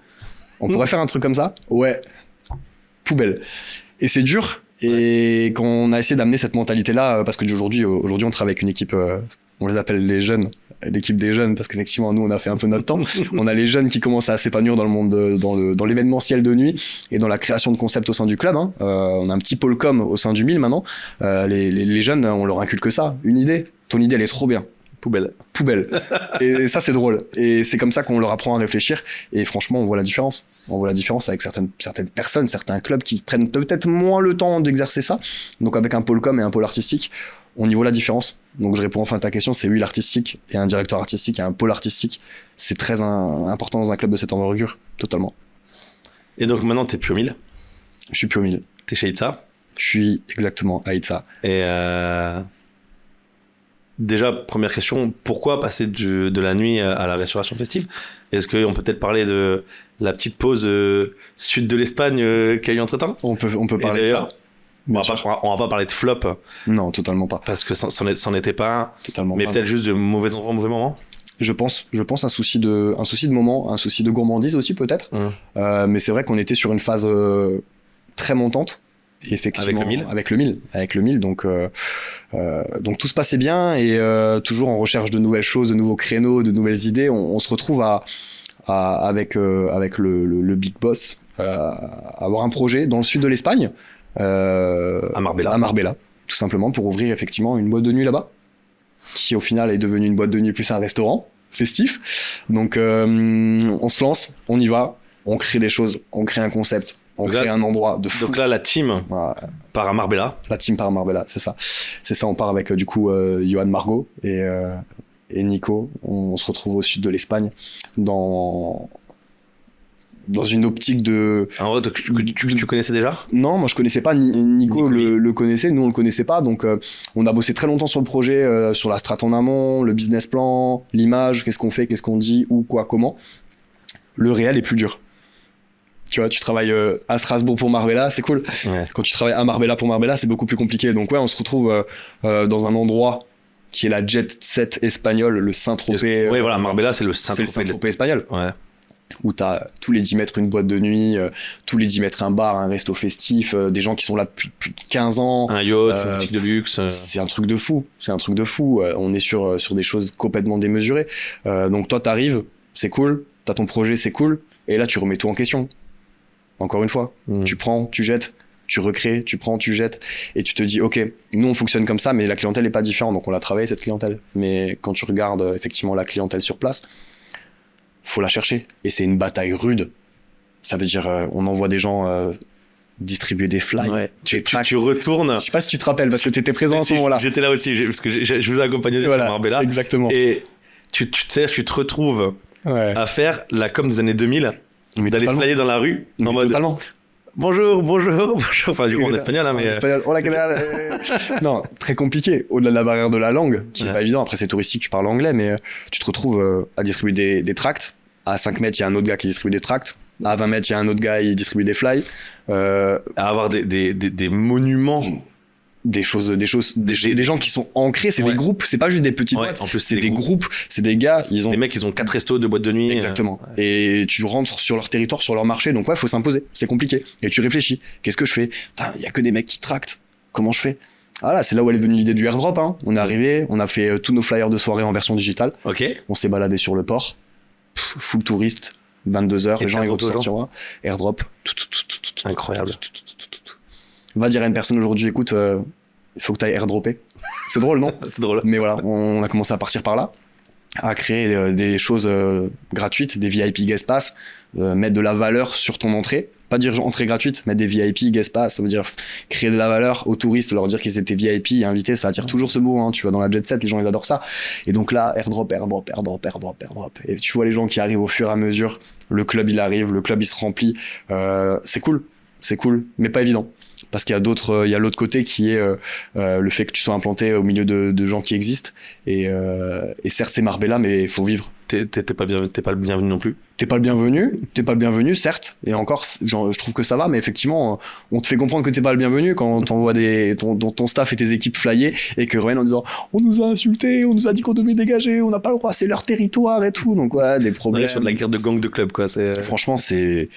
On pourrait faire un truc comme ça? Ouais. Poubelle. Et c'est dur. Et quand on a essayé d'amener cette mentalité-là, parce qu'aujourd'hui, on travaille avec une équipe, on les appelle les jeunes, l'équipe des jeunes, parce qu'effectivement, nous, on a fait un peu notre temps. On a les jeunes qui commencent à s'épanouir dans le monde, dans l'événementiel de nuit et dans la création de concepts au sein du club. Hein. On a un petit pôle com au sein du 1000 maintenant. Les jeunes, on leur inculque ça. Une idée. Ton idée, elle est trop bien. Poubelle. Et ça, c'est drôle. Et c'est comme ça qu'on leur apprend à réfléchir. Et franchement, on voit la différence. On voit la différence avec certaines personnes, certains clubs qui prennent peut-être moins le temps d'exercer ça. Donc avec un pôle com et un pôle artistique, on y voit la différence. Donc je réponds enfin à ta question, c'est oui, l'artistique et un directeur artistique et un pôle artistique, c'est très important dans un club de cette envergure, totalement. Et donc maintenant, t'es plus au 1000 ? Je suis plus au 1000. T'es chez Itza ? Je suis exactement à Itza. Et déjà, première question, pourquoi passer de la nuit à la restauration festive ? Est-ce qu'on peut peut-être parler de la petite pause sud de l'Espagne qu'il y a eu entre-temps ? On peut parler de ça. On va pas parler de flop. Non, totalement pas. Parce que c'en était pas un. Totalement mais pas. Peut-être juste de mauvais endroits, mauvais moments. Je pense un souci de moment, un souci de gourmandise aussi peut-être. Mais c'est vrai qu'on était sur une phase très montante. Et effectivement, avec le 1000. Donc tout se passait bien et toujours en recherche de nouvelles choses, de nouveaux créneaux, de nouvelles idées. On se retrouve avec le big boss avoir un projet dans le sud de l'Espagne. À Marbella, tout simplement, pour ouvrir effectivement une boîte de nuit là-bas, qui au final est devenue une boîte de nuit plus un restaurant festif. Donc on se lance, on y va, on crée des choses, on crée un concept, on crée un endroit de fou. Donc là, la team part à Marbella. La team part à Marbella, c'est ça. C'est ça, on part avec du coup Johan Margot et Nico. On se retrouve au sud de l'Espagne dans une optique de... En vrai, tu connaissais déjà ? Non, moi je connaissais pas. Nico le connaissait, nous on le connaissait pas. Donc on a bossé très longtemps sur le projet, sur la strate en amont, le business plan, l'image, qu'est-ce qu'on fait, qu'est-ce qu'on dit, où, quoi, comment. Le réel est plus dur. Tu vois, tu travailles à Strasbourg pour Marbella, c'est cool. Ouais. Quand tu travailles à Marbella pour Marbella, c'est beaucoup plus compliqué. Donc ouais, on se retrouve dans un endroit qui est la jet set espagnole, le Saint-Tropez. Oui, voilà, Marbella, c'est le Saint-Tropez espagnol. Ouais. où t'as tous les 10 mètres une boîte de nuit, tous les 10 mètres un bar, un resto festif, des gens qui sont là depuis plus de 15 ans. Un yacht, une boutique de luxe. C'est un truc de fou, on est sur des choses complètement démesurées. Donc toi, t'arrives, c'est cool, t'as ton projet, c'est cool, et là, tu remets tout en question. Encore une fois, tu prends, tu jettes, tu recrées, tu prends, tu jettes, et tu te dis, ok, nous on fonctionne comme ça, mais la clientèle est pas différente, donc on l'a travaillé cette clientèle. Mais quand tu regardes effectivement la clientèle sur place, faut la chercher, et c'est une bataille rude. Ça veut dire, on envoie des gens distribuer des flyers. Ouais. Tu retournes. Je sais pas si tu te rappelles, parce que tu étais présent à ce moment-là. J'étais là aussi, parce que je vous ai accompagné sur Marbella. Exactement. Et tu te retrouves à faire la com des années 2000, d'aller flyer dans la rue. Mais en mode, totalement. Bonjour. Enfin, du coup, en espagnol, hein, mais. En espagnol. Hola, ¿qué tal? Non, très compliqué. Au-delà de la barrière de la langue, qui est pas évident. Après, c'est touristique, tu parles anglais, mais tu te retrouves à distribuer des tracts. À 5 mètres, il y a un autre gars qui distribue des tracts. À 20 mètres, il y a un autre gars, il distribue des fly. À avoir des monuments. Des gens qui sont ancrés, c'est des groupes, c'est pas juste des petites boîtes. En plus, c'est des groupes, c'est des gars, les mecs, ils ont 4 restos, 2 boîtes de nuit. Exactement. Et tu rentres sur leur territoire, sur leur marché, donc faut s'imposer. C'est compliqué. Et tu réfléchis. Qu'est-ce que je fais? Il y a que des mecs qui tractent. Comment je fais? Voilà, c'est là où elle est venue l'idée du airdrop, hein. On est arrivé, on a fait tous nos flyers de soirée en version digitale. Ok. On s'est baladé sur le port. Full touriste, 22h, les gens ils vont tous sortir moi. Airdrop. Incroyable. Va dire à une personne aujourd'hui, écoute, il faut que tu ailles airdropper. C'est drôle, non? C'est drôle. Mais voilà, on a commencé à partir par là, à créer des choses gratuites, des VIP guest pass, mettre de la valeur sur ton entrée. Pas dire entrée gratuite, mettre des VIP guest pass, ça veut dire créer de la valeur aux touristes, leur dire qu'ils étaient VIP et invités, ça attire toujours ce mot, hein. Tu vas dans la jet set, les gens ils adorent ça. Et donc là, airdrop. Et tu vois les gens qui arrivent au fur et à mesure, le club il arrive, le club il se remplit, c'est cool, mais pas évident. Parce qu'il y a l'autre côté qui est le fait que tu sois implanté au milieu de gens qui existent. Et certes, c'est Marbella, mais il faut vivre. T'es pas le bienvenu non plus. T'es pas le bienvenu, certes. Et encore, je trouve que ça va, mais effectivement, on te fait comprendre que t'es pas le bienvenu quand t'envoies ton staff et tes équipes flyer et que reviennent en disant on nous a insultés, on nous a dit qu'on devait dégager, on n'a pas le droit, c'est leur territoire et tout. Donc ouais, des problèmes. On est sur de la guerre de gang de club, quoi. Franchement, c'est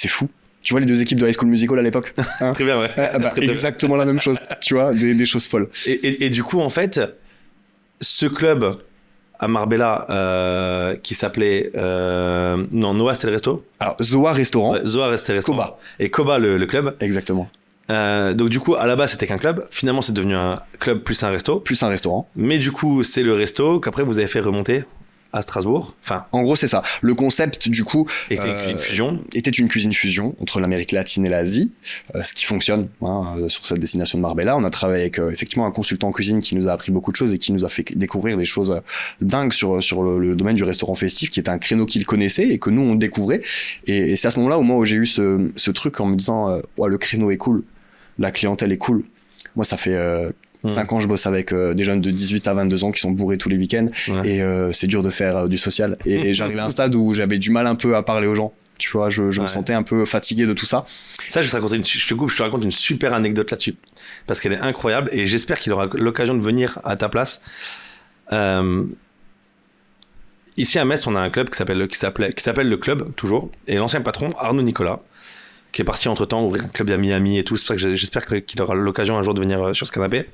fou. Tu vois les 2 équipes de High School Musical à l'époque, hein? Très bien, ouais. Exactement la même chose, tu vois, des choses folles. Et du coup, en fait, ce club à Marbella qui s'appelait Noah, c'était le resto. Alors Zoa Restaurant. Ouais, Zoa, c'était le restaurant. Koba. Et Koba, le club. Exactement. Donc du coup, à la base, c'était qu'un club. Finalement, c'est devenu un club plus un resto. Plus un restaurant. Mais du coup, c'est le resto qu'après vous avez fait remonter à Strasbourg. Enfin, en gros, c'est ça. Le concept, du coup, était une cuisine fusion entre l'Amérique latine et l'Asie, ce qui fonctionne sur cette destination de Marbella. On a travaillé avec effectivement un consultant en cuisine qui nous a appris beaucoup de choses et qui nous a fait découvrir des choses dingues sur le domaine du restaurant festif, qui était un créneau qu'il connaissait et que nous on découvrait. Et c'est à ce moment-là où j'ai eu ce truc en me disant le créneau est cool, la clientèle est cool. Moi, ça fait 5 ans, je bosse avec des jeunes de 18 à 22 ans qui sont bourrés tous les week-ends. Ouais. Et c'est dur de faire du social. Et j'arrivais à un stade où j'avais du mal un peu à parler aux gens. Tu vois, je me sentais un peu fatigué de tout ça. Ça, je te raconte une super anecdote là-dessus. Parce qu'elle est incroyable. Et j'espère qu'il aura l'occasion de venir à ta place. Ici à Metz, on a un club qui s'appelle le Club, toujours. Et l'ancien patron, Arnaud Nicolas, qui est parti entre-temps ouvrir un club à Miami et tout. C'est pour ça que j'espère qu'il aura l'occasion un jour de venir sur ce canapé.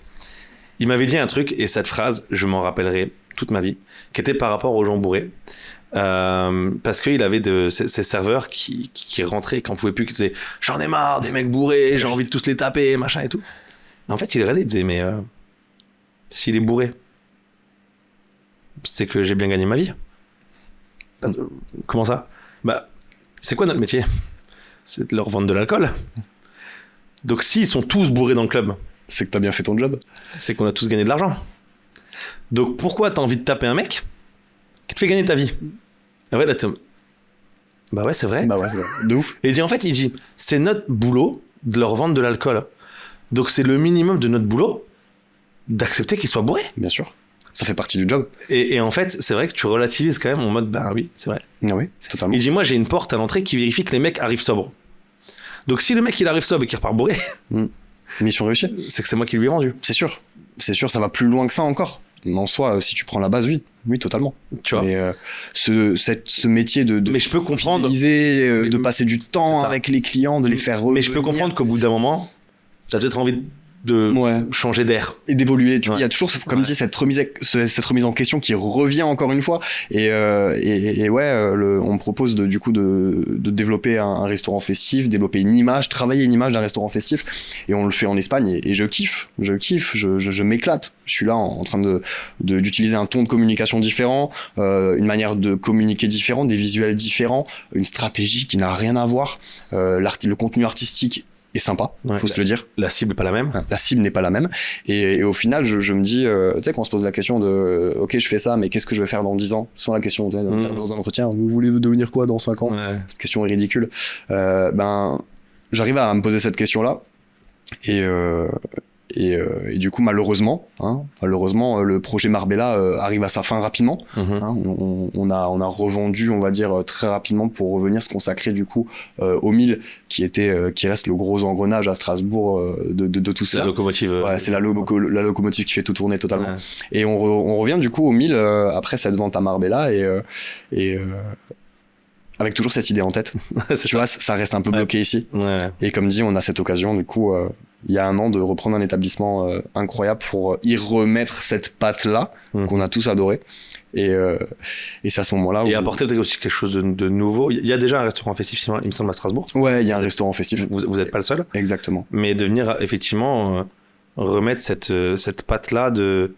Il m'avait dit un truc, et cette phrase, je m'en rappellerai toute ma vie, qui était par rapport aux gens bourrés. Parce qu'il avait ces serveurs qui rentraient, qui n'en pouvaient plus, qui disaient « J'en ai marre des mecs bourrés, j'ai envie de tous les taper, machin et tout. » En fait, il regardait, il disait « Mais s'il est bourré, c'est que j'ai bien gagné ma vie. » Comment ça? Bah, c'est quoi notre métier? C'est de leur vendre de l'alcool. Donc s'ils sont tous bourrés dans le club, c'est que t'as bien fait ton job. C'est qu'on a tous gagné de l'argent. Donc pourquoi t'as envie de taper un mec qui te fait gagner ta vie? Ah ouais, là, bah ouais, c'est vrai. Bah ouais, de ouf. Et il dit, c'est notre boulot de leur vendre de l'alcool. Donc c'est le minimum de notre boulot d'accepter qu'ils soient bourrés. Bien sûr. Ça fait partie du job. Et en fait, c'est vrai que tu relativises quand même en mode, bah oui, c'est vrai. Ah oui, totalement. Il dit, moi j'ai une porte à l'entrée qui vérifie que les mecs arrivent sobres. Donc si le mec il arrive sobre et qu'il repart bourré, mission réussie. C'est que c'est moi qui lui ai vendu. C'est sûr, ça va plus loin que ça encore. Mais en soi, si tu prends la base, oui. oui, totalement. Tu vois. Mais ce métier de mais je peux comprendre. fidéliser, de passer du temps avec les clients, de les faire revenir. Mais je peux comprendre qu'au bout d'un moment, t'as peut-être envie de changer d'air et d'évoluer. Il y a toujours, comme dit, cette remise en question qui revient encore une fois. Et on me propose de développer un restaurant festif, développer une image, travailler une image d'un restaurant festif. Et on le fait en Espagne et je kiffe, je m'éclate. Je suis là en train d'utiliser un ton de communication différent, une manière de communiquer différente, des visuels différents, une stratégie qui n'a rien à voir. Le contenu artistique est sympa, faut se le dire. La cible n'est pas la même. La cible n'est pas la même. Et au final, je me dis, tu sais, quand on se pose la question de, ok, je fais ça, mais qu'est-ce que je vais faire dans 10 ans? Sans la question, dans un entretien, vous voulez devenir quoi dans 5 ans? Cette question est ridicule. J'arrive à me poser cette question-là. Et du coup, malheureusement, le projet Marbella arrive à sa fin rapidement. On a revendu, on va dire, très rapidement pour revenir se consacrer du coup au 1000, qui reste le gros engrenage à Strasbourg de tout ça. La locomotive. C'est la locomotive qui fait tout tourner totalement. Et on revient du coup au 1000 après cette vente à Marbella et avec toujours cette idée en tête. Tu vois, ça reste un peu bloqué ici. Et comme dit, on a cette occasion du coup. Il y a 1 an de reprendre un établissement incroyable pour y remettre cette patte-là qu'on a tous adoré. Et c'est à ce moment-là où... Et apporter peut-être aussi quelque chose de nouveau. Il y a déjà un restaurant festif, il me semble, à Strasbourg. Ouais, il y a un restaurant festif. Vous n'êtes pas le seul. Exactement. Mais de venir effectivement remettre cette patte-là de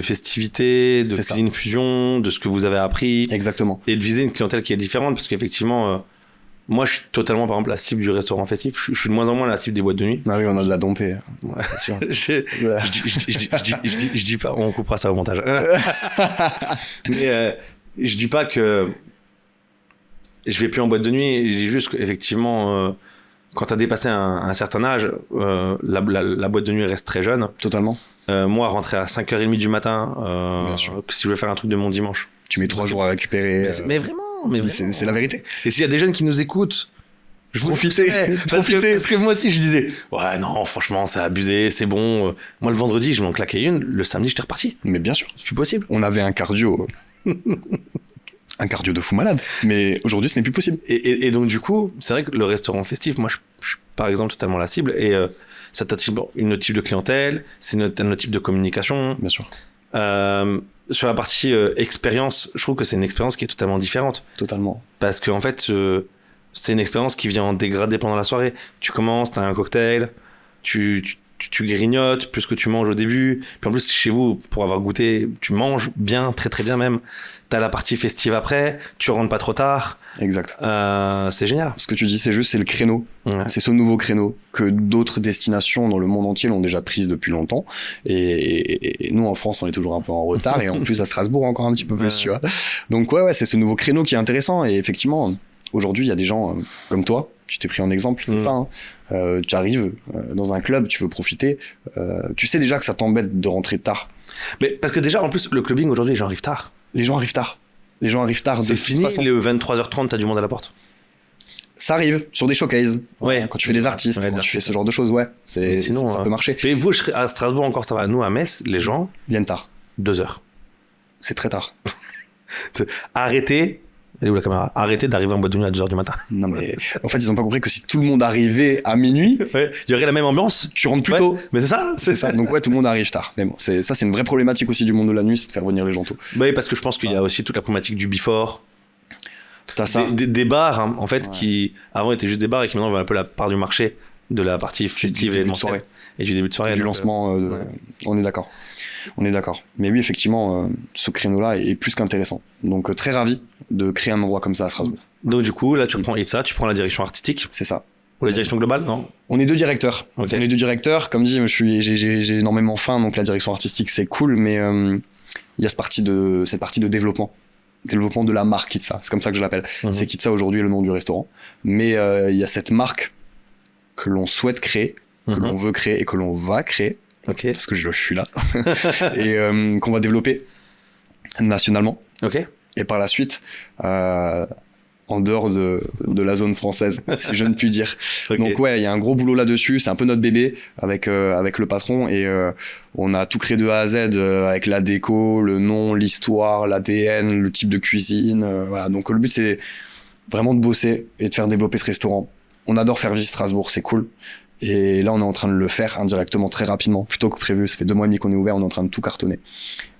festivité, de cuisine fusion, de ce que vous avez appris. Exactement. Et de viser une clientèle qui est différente, parce qu'effectivement... moi, je suis totalement, par exemple, la cible du restaurant festif. Je suis de moins en moins la cible des boîtes de nuit. Ah oui, on a de la dompée, c'est sûr. Je dis pas, on coupera ça au montage. Mais je dis pas que je vais plus en boîte de nuit. Je dis juste qu'effectivement, quand tu as dépassé un certain âge, la boîte de nuit reste très jeune. Totalement. Moi, rentrer à 5h30 du matin, si je veux faire un truc de mon dimanche. Tu mets 3 jours à récupérer. Mais vraiment. C'est la vérité. Et s'il y a des jeunes qui nous écoutent, profitez. Parce que moi aussi je disais, ouais non franchement c'est abusé, c'est bon. Moi le vendredi je m'en claquais une, le samedi j'étais reparti. Mais bien sûr. C'est plus possible. On avait un cardio. Un cardio de fou malade. Mais aujourd'hui ce n'est plus possible. Et donc du coup, c'est vrai que le restaurant festif, moi je suis par exemple totalement la cible. Et ça t'attire une autre type de clientèle, c'est un autre type de communication. Bien sûr. Sur la partie expérience, je trouve que c'est une expérience qui est totalement différente. Totalement. Parce qu'en fait, c'est une expérience qui vient en dégradé pendant la soirée. Tu commences, t'as un cocktail, tu grignotes plus que tu manges au début. Puis en plus, chez vous, pour avoir goûté, tu manges bien, très très bien même. T'as la partie festive après, tu rentres pas trop tard. Exact. C'est génial. Ce que tu dis, c'est le créneau. Ouais. C'est ce nouveau créneau que d'autres destinations dans le monde entier l'ont déjà prise depuis longtemps. Et nous, en France, on est toujours un peu en retard. Et en plus, à Strasbourg, encore un petit peu plus, tu vois. Donc ouais, c'est ce nouveau créneau qui est intéressant. Et effectivement, aujourd'hui, il y a des gens comme toi. Tu t'es pris en exemple, c'est ça. Tu arrives dans un club, tu veux profiter. Tu sais déjà que ça t'embête de rentrer tard. Mais parce que déjà, en plus, le clubbing, aujourd'hui, les gens arrivent tard. Les gens arrivent tard. C'est fini, le 23h30, t'as du monde à la porte. Ça arrive sur des showcases. Ouais. Quand tu fais des artistes, quand tu fais ce genre de choses, sinon, ça peut marcher. Mais vous, à Strasbourg encore, ça va. Nous, à Metz, les gens viennent tard. 2h. C'est très tard. Arrêtez. Elle est où la caméra? Arrêtez d'arriver en boîte de nuit à 2h du matin. Non mais en fait ils ont pas compris que si tout le monde arrivait à minuit, il y aurait la même ambiance. Tu rentres plus tôt. Mais c'est ça. C'est ça. Donc tout le monde arrive tard. Mais bon, c'est une vraie problématique aussi du monde de la nuit, c'est de faire venir les gens tôt. Oui, parce que je pense qu'il y a aussi toute la problématique du before. T'as ça. Des bars en fait qui avant étaient juste des bars et qui maintenant veulent un peu la part du marché de la partie festive et soirée. Et du début de soirée. Du lancement. On est d'accord. Mais oui, effectivement, ce créneau-là est plus qu'intéressant. Donc, très ravi de créer un endroit comme ça à Strasbourg. Donc, du coup, là, tu reprends Itza, tu prends la direction artistique. C'est ça. Ou la direction globale, non? On est 2 directeurs. Okay. On est 2 directeurs. Comme dit, j'ai énormément faim, donc la direction artistique, c'est cool, mais il y a cette partie de développement. Développement de la marque Itza. C'est comme ça que je l'appelle. C'est qu'Itza, aujourd'hui, est le nom du restaurant. Mais il y a cette marque que l'on souhaite créer, que l'on veut créer et que l'on va créer. Okay. Parce que je suis là. Et qu'on va développer nationalement. Ok. Et par la suite, en dehors de la zone française, si je ne puis dire. Ok. Donc ouais, il y a un gros boulot là-dessus, c'est un peu notre bébé avec le patron, et on a tout créé de A à Z, avec la déco, le nom, l'histoire, l'ADN, le type de cuisine, voilà. Donc le but c'est vraiment de bosser et de faire développer ce restaurant. On adore faire vivre Strasbourg, c'est cool. Et là, on est en train de le faire indirectement, très rapidement, plutôt que prévu. Ça fait 2 mois et demi qu'on est ouvert, on est en train de tout cartonner.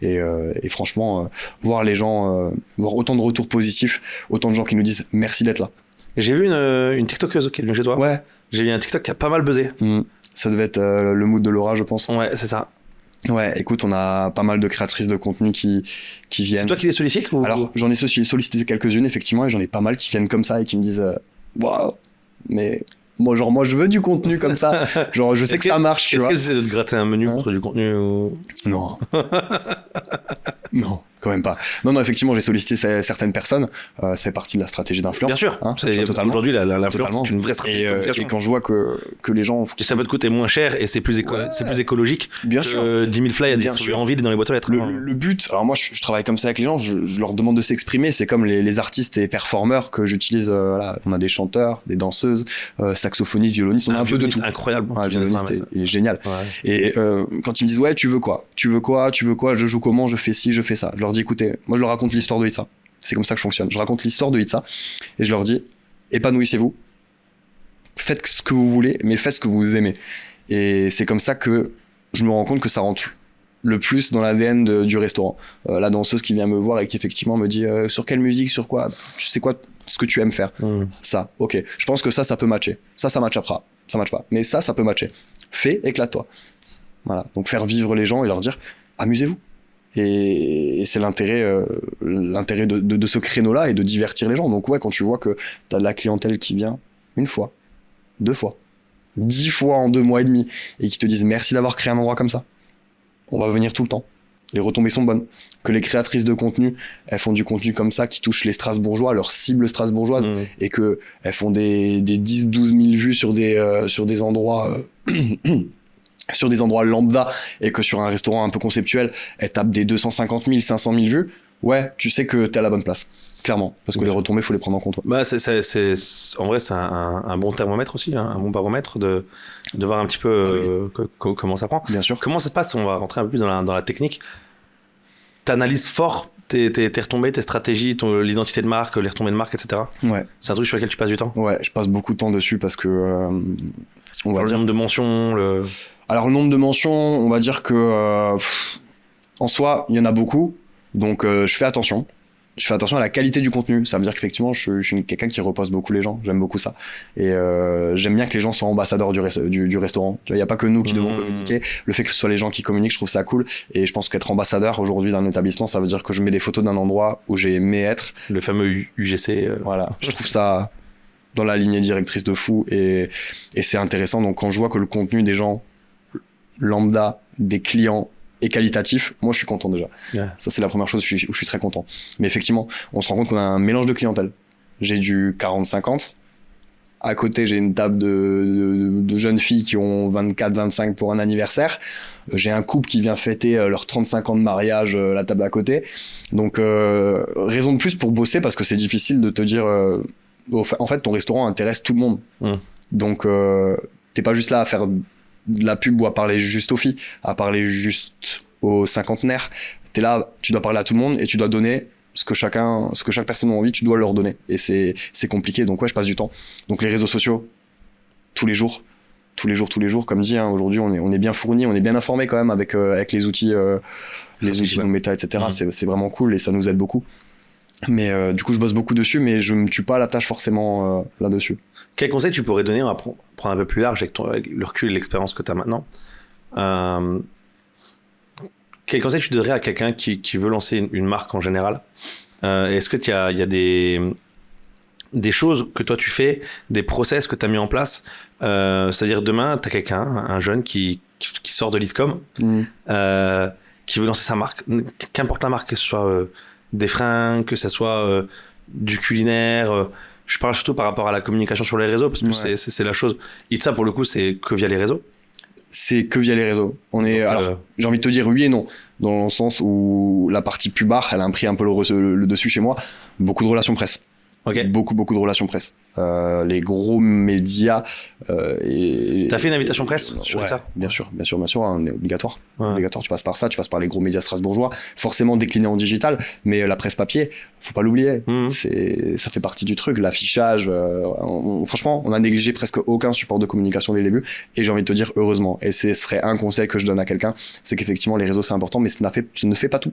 Et franchement, voir les gens, voir autant de retours positifs, autant de gens qui nous disent merci d'être là. J'ai vu une TikTokeuse qui est venue chez toi. Ouais. J'ai vu un TikTok qui a pas mal buzzé. Ça devait être le mood de Laura, je pense. Ouais, c'est ça. Ouais, écoute, on a pas mal de créatrices de contenu qui viennent. C'est toi qui les sollicites ou... Alors, j'en ai sollicité quelques-unes, effectivement, et j'en ai pas mal qui viennent comme ça et qui me disent waouh, mais moi, je veux du contenu comme ça. Genre, je sais que ça marche, tu vois. Est-ce que c'est de te gratter un menu pour du contenu ou... Non. Non, quand même pas. Non, effectivement, j'ai sollicité certaines personnes. Ça fait partie de la stratégie d'influence. Bien sûr. Hein, Totalement. Aujourd'hui, l'influence, Totalement. c'est une vraie stratégie. Et quand je vois que les gens... Et ça peut te coûter moins cher et c'est plus écologique Bien que sûr. 10 000 flyers distribués en vide dans les boîtes aux lettres. Le but, alors moi je travaille comme ça avec les gens, je leur demande de s'exprimer, c'est comme les artistes et performeurs que j'utilise, voilà. On a des chanteurs, des danseuses, saxophonistes, violonistes, on a un peu de tout. Incroyable. Ouais, le violoniste est génial. Ouais. Et quand ils me disent ouais, tu veux quoi, je joue comment, je fais ci, je fais ça, je leur dis écoutez, moi je leur raconte l'histoire de Itza, c'est comme ça que je fonctionne, je raconte l'histoire de Itza et je leur dis épanouissez-vous, faites ce que vous voulez, mais faites ce que vous aimez. Et c'est comme ça que je me rends compte que ça rentre le plus dans l'ADN du restaurant. La danseuse qui vient me voir et qui effectivement me dit sur quelle musique, sur quoi, tu sais quoi ce que tu aimes faire. Ça, ok, je pense que ça peut matcher, ça match après, ça match pas, mais ça peut matcher, fais, éclate-toi. Voilà, donc faire vivre les gens et leur dire amusez-vous. Et c'est l'intérêt de ce créneau-là et de divertir les gens. Donc ouais, quand tu vois que t'as de la clientèle qui vient une fois, 2 fois, 10 fois en 2 mois et demi et qui te disent merci d'avoir créé un endroit comme ça, on va venir tout le temps. Les retombées sont bonnes. Que les créatrices de contenu, elles font du contenu comme ça qui touche les Strasbourgeois, leur cible strasbourgeoise, et que elles font des 10-12 000 vues sur des endroits sur des endroits lambda, et que sur un restaurant un peu conceptuel, elles tapent des 250 000, 500 000 vues, ouais, tu sais que t'es à la bonne place. Clairement, parce que les retombées, faut les prendre en compte. Bah, en vrai, c'est un bon thermomètre aussi, hein, un bon baromètre de voir un petit peu comment ça prend. Bien sûr. Comment ça se passe? On va rentrer un peu plus dans la technique. T'analyses fort tes retombées, tes stratégies, l'identité de marque, les retombées de marque, etc. Ouais. C'est un truc sur lequel tu passes du temps? Ouais, je passe beaucoup de temps dessus parce que on va le dire nombre de mentions, Alors le nombre de mentions, on va dire que en soi, il y en a beaucoup, donc je fais attention. Je fais attention à la qualité du contenu. Ça veut dire qu'effectivement, je suis quelqu'un qui repose beaucoup les gens. J'aime beaucoup ça. Et j'aime bien que les gens soient ambassadeurs du restaurant. Il n'y a pas que nous qui devons communiquer. Le fait que ce soit les gens qui communiquent, je trouve ça cool. Et je pense qu'être ambassadeur aujourd'hui d'un établissement, ça veut dire que je mets des photos d'un endroit où j'ai aimé être. Le fameux UGC. Voilà. Je trouve ça dans la lignée directrice de fou. Et c'est intéressant. Donc quand je vois que le contenu des gens lambda, des clients, et qualitatif, moi je suis content déjà. Yeah. Ça c'est la première chose où je suis très content. Mais effectivement, on se rend compte qu'on a un mélange de clientèle. J'ai du 40-50. À côté, j'ai une table de jeunes filles qui ont 24-25 pour un anniversaire. J'ai un couple qui vient fêter leurs 35 ans de mariage, la table à côté. Donc, raison de plus pour bosser, parce que c'est difficile de te dire... en fait, ton restaurant intéresse tout le monde. Donc, t'es pas juste là à faire... de la pub ou à parler juste aux filles, à parler juste aux cinquantenaires. T'es là, tu dois parler à tout le monde et tu dois donner ce que chaque personne a envie, tu dois leur donner. Et c'est compliqué. Donc ouais, je passe du temps. Donc les réseaux sociaux, tous les jours, comme dit, hein, aujourd'hui on est bien fourni, on est bien informé quand même avec les outils de méta, etc. C'est vraiment cool et ça nous aide beaucoup. Mais du coup, je bosse beaucoup dessus, mais je me tue pas à la tâche forcément là-dessus. Quel conseil tu pourrais donner, on va prendre un peu plus large avec le recul et l'expérience que tu as maintenant, quel conseil tu donnerais à quelqu'un qui veut lancer une marque en général? Est-ce que il y a des choses que toi tu fais, des process que tu as mis en place, c'est-à-dire demain, tu as quelqu'un, un jeune qui sort de l'ISCOM, qui veut lancer sa marque, qu'importe la marque, que ce soit... des fringues, que ça soit du culinaire. Je parle surtout par rapport à la communication sur les réseaux, parce que c'est la chose. Itza, pour le coup, c'est que via les réseaux. C'est que via les réseaux. J'ai envie de te dire oui et non, dans le sens où la partie pubard, elle a pris un peu le dessus chez moi. Beaucoup de relations presse. Ok. Beaucoup de relations presse. Les gros médias. T'as fait une invitation presse sur ça? Bien sûr, hein, obligatoire. Ouais. Obligatoire. Tu passes par ça, tu passes par les gros médias strasbourgeois, forcément déclinés en digital, mais la presse papier, faut pas l'oublier. Ça fait partie du truc. L'affichage, franchement, on a négligé presque aucun support de communication dès le début, et j'ai envie de te dire heureusement. Et ce serait un conseil que je donne à quelqu'un, c'est qu'effectivement les réseaux c'est important, mais ça ne fait pas tout.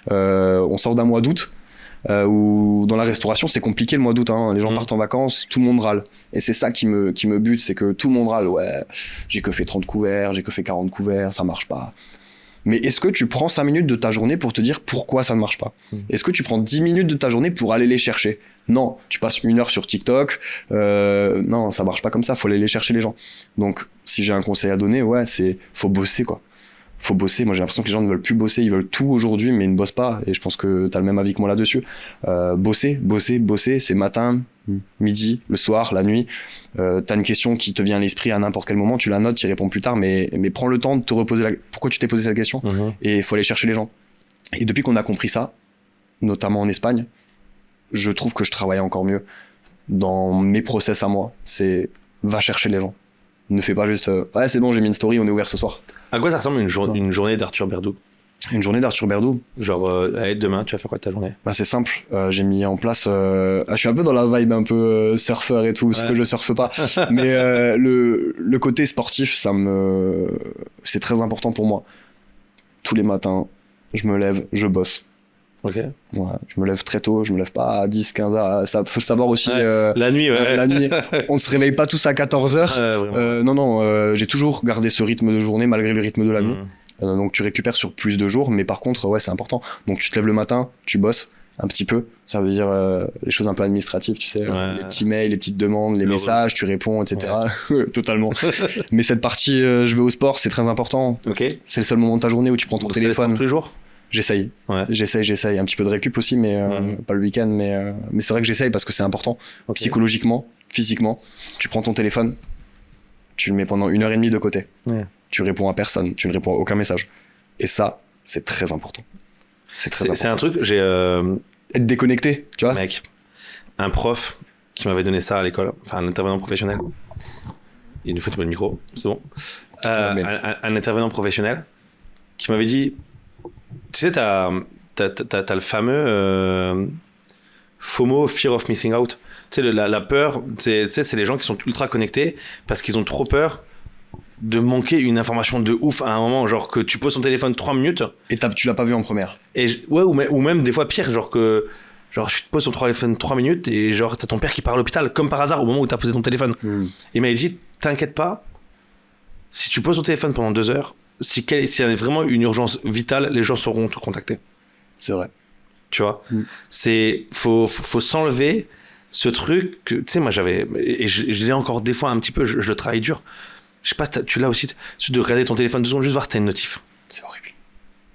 On sort d'un mois d'août. Où dans la restauration c'est compliqué le mois d'août, hein. Les gens partent en vacances, tout le monde râle, et c'est ça qui me bute, c'est que tout le monde râle, ouais, j'ai que fait 30 couverts, j'ai que fait 40 couverts, ça marche pas. Mais est-ce que tu prends 5 minutes de ta journée pour te dire pourquoi ça ne marche pas? Est-ce que tu prends 10 minutes de ta journée pour aller les chercher? Non, tu passes 1 heure sur TikTok, non, ça marche pas comme ça, faut aller les chercher les gens. Donc si j'ai un conseil à donner, ouais, c'est faut bosser, quoi. Faut bosser. Moi j'ai l'impression que les gens ne veulent plus bosser, ils veulent tout aujourd'hui mais ils ne bossent pas, et je pense que t'as le même avis que moi là-dessus. Bosser, c'est matin, midi, le soir, la nuit. T'as une question qui te vient à l'esprit à n'importe quel moment, tu la notes, tu y réponds plus tard, mais prends le temps de te reposer pourquoi tu t'es posé cette question. Et il faut aller chercher les gens. Et depuis qu'on a compris ça, notamment en Espagne, je trouve que je travaille encore mieux dans mes process à moi. C'est va chercher les gens. Ne fais pas juste ouais c'est bon, j'ai mis une story, on est ouvert ce soir. À quoi ça ressemble une journée d'Arthur Berdou? Une journée d'Arthur Berdou, genre allez, demain tu vas faire quoi de ta journée? Bah c'est simple, j'ai mis en place je suis un peu dans la vibe un peu surfeur et tout, ce que je surfe pas mais le côté sportif c'est très important pour moi. Tous les matins je me lève, je bosse. Ok. Ouais, je me lève très tôt, je me lève pas à 10, 15 heures. Ça faut le savoir aussi. La nuit, ouais. La nuit, on se réveille pas tous à 14 heures. Non, j'ai toujours gardé ce rythme de journée malgré le rythme de la nuit. Donc tu récupères sur plus de jours, mais par contre, ouais, c'est important. Donc tu te lèves le matin, tu bosses un petit peu. Ça veut dire les choses un peu administratives, tu sais, les petits mails, les petites demandes, les messages, tu réponds, etc. Totalement. Mais cette partie, je vais au sport, c'est très important. Ok. C'est le seul moment de ta journée où tu prends ton téléphone. Tous les jours? J'essaye. J'essaye. Un petit peu de récup aussi, mais pas le week-end. Mais c'est vrai que j'essaye parce que c'est important. Okay. Psychologiquement, physiquement. Tu prends ton téléphone, tu le mets pendant 1h30 de côté. Tu réponds à personne, tu ne réponds à aucun message. Et ça, c'est très important. C'est un truc, j'ai... Être déconnecté, tu vois. Mec, un prof qui m'avait donné ça à l'école, enfin un intervenant professionnel. Il nous faut tomber le micro, c'est bon. Un intervenant professionnel qui m'avait dit... Tu sais, t'as le fameux FOMO, Fear of Missing Out. Tu sais, la peur, c'est les gens qui sont ultra connectés parce qu'ils ont trop peur de manquer une information de ouf à un moment, genre que tu poses ton téléphone 3 minutes. Et tu l'as pas vu en première. Ou même des fois pire, genre que tu te poses ton téléphone 3 minutes et genre t'as ton père qui part à l'hôpital comme par hasard au moment où t'as posé ton téléphone. Il m'avait dit, t'inquiète pas, si tu poses ton téléphone pendant 2 heures, s'il y a vraiment une urgence vitale, les gens sauront te contacter. C'est vrai. Tu vois, faut s'enlever ce truc que, tu sais, moi j'avais, et je l'ai encore des fois un petit peu, je le travaille dur. Je sais pas si tu l'as aussi, de regarder ton téléphone 2 secondes, juste voir si t'as une notif. C'est horrible.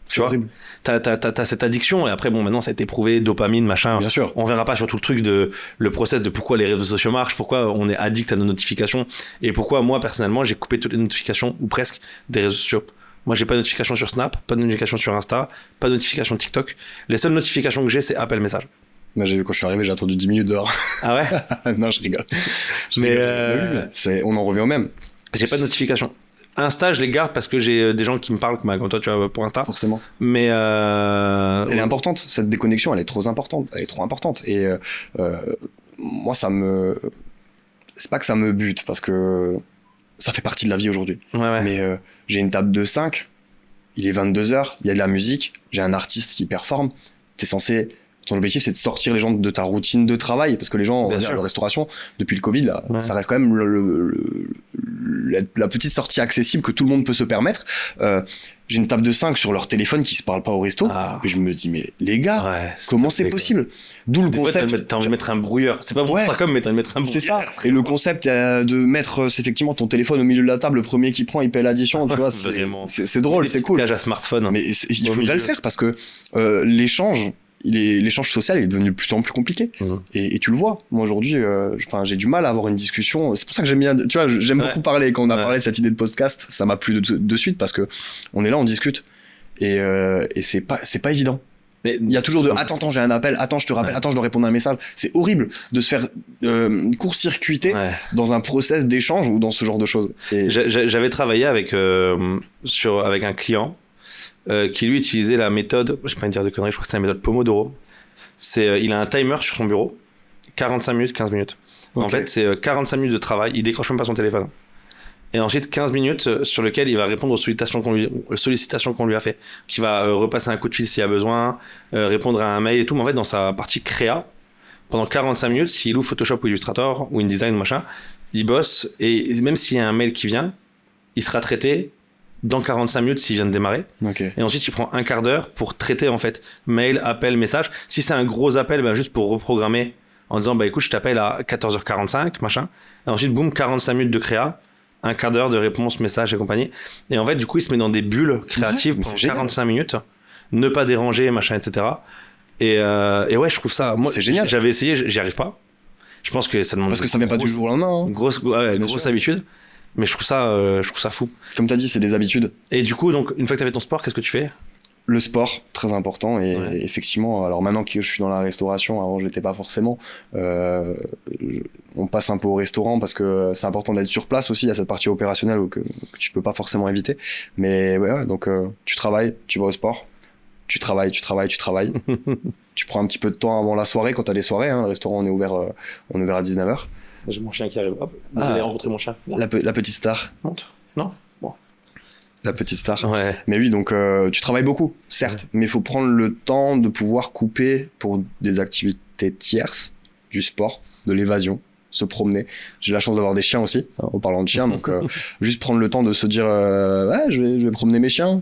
C'est horrible. T'as cette addiction, et après, bon, maintenant ça a été prouvé, dopamine, machin. Bien sûr. On verra pas sur tout le truc le process de pourquoi les réseaux sociaux marchent, pourquoi on est addict à nos notifications, et pourquoi moi, personnellement, j'ai coupé toutes les notifications, ou presque, des réseaux sociaux. Moi, j'ai pas de notification sur Snap, pas de notification sur Insta, pas de notification TikTok. Les seules notifications que j'ai, c'est appel message. Moi, j'ai vu quand je suis arrivé, j'ai attendu 10 minutes dehors. Ah ouais? Non, je rigole. On en revient au même. J'ai pas de notification. Insta, je les garde parce que j'ai des gens qui me parlent comme toi, tu vois, pour Insta. Forcément. Mais elle est importante. Cette déconnexion, elle est trop importante. Et moi, c'est pas que ça me bute parce que ça fait partie de la vie aujourd'hui. Mais j'ai une table de 5, il est 22h, il y a de la musique, j'ai un artiste qui performe. Ton objectif, c'est de sortir les gens de ta routine de travail, parce que les gens, la restauration, depuis le Covid, là, ça reste quand même la petite sortie accessible que tout le monde peut se permettre. J'ai une table de 5 sur leur téléphone qui se parle pas au resto, et je me dis, mais les gars, comment c'est possible? D'où le concept. T'as envie de mettre un brouilleur. C'est pas bon pour ta com, mais t'as envie de mettre un brouilleur. C'est ça. Et le concept de mettre effectivement ton téléphone au milieu de la table, le premier qui prend, il paie l'addition, tu vois. C'est drôle, c'est cool. À smartphone. Mais il faudrait le faire parce que l'échange social est devenu de plus en plus compliqué. Et tu le vois. Moi, aujourd'hui, j'ai du mal à avoir une discussion. C'est pour ça que j'aime bien, tu vois, j'aime beaucoup parler. Quand on a parlé de cette idée de podcast, ça m'a plu de suite parce que on est là, on discute. Et c'est pas évident. Mais Il y a toujours attends, j'ai un appel, attends, je te rappelle, attends, je dois répondre à un message. C'est horrible de se faire court-circuiter dans un process d'échange ou dans ce genre de choses. Et... J'avais travaillé avec un client qui lui utilisait la méthode, je vais pas dire de conneries, je crois que c'est la méthode Pomodoro. Il a un timer sur son bureau, 45 minutes, 15 minutes. Okay. En fait, c'est 45 minutes de travail, il décroche même pas son téléphone. Et ensuite 15 minutes sur lequel il va répondre aux sollicitations qu'on lui a fait, qui va repasser un coup de fil s'il y a besoin, répondre à un mail et tout. Mais en fait, dans sa partie créa, pendant 45 minutes, s'il ouvre Photoshop ou Illustrator ou InDesign machin, il bosse, et même s'il y a un mail qui vient, il sera traité dans 45 minutes s'il vient de démarrer. Okay. Et ensuite il prend un quart d'heure pour traiter en fait mail, appel, message. Si c'est un gros appel, juste pour reprogrammer en disant écoute, je t'appelle à 14h45 machin, et ensuite boum, 45 minutes de créa, un quart d'heure de réponse, message et compagnie. Et en fait, du coup, il se met dans des bulles créatives pendant 45 minutes, ne pas déranger, machin, etc. Et ouais, je trouve ça... Moi, c'est génial. J'avais essayé, j'y arrive pas. Je pense que ça demande... Parce que ça vient pas du jour au lendemain. Hein. Grosse habitude. Mais je trouve ça fou. Comme tu as dit, c'est des habitudes. Et du coup, donc, une fois que tu as fait ton sport, qu'est-ce que tu fais ? Le sport, très important, et effectivement, alors maintenant que je suis dans la restauration, avant je l'étais pas forcément, on passe un peu au restaurant parce que c'est important d'être sur place aussi, il y a cette partie opérationnelle que tu peux pas forcément éviter, mais ouais, donc tu travailles, tu vas au sport, tu travailles, tu prends un petit peu de temps avant la soirée, quand t'as des soirées, hein, le restaurant on est ouvert à 19h. J'ai mon chien qui arrive, hop, vous allez rencontrer mon chien. La petite star. Montre. Non. La petite star. Ouais. Mais oui, donc tu travailles beaucoup, certes, mais il faut prendre le temps de pouvoir couper pour des activités tierces, du sport, de l'évasion, se promener. J'ai la chance d'avoir des chiens aussi, en parlant de chiens, donc juste prendre le temps de se dire ouais, je vais promener mes chiens.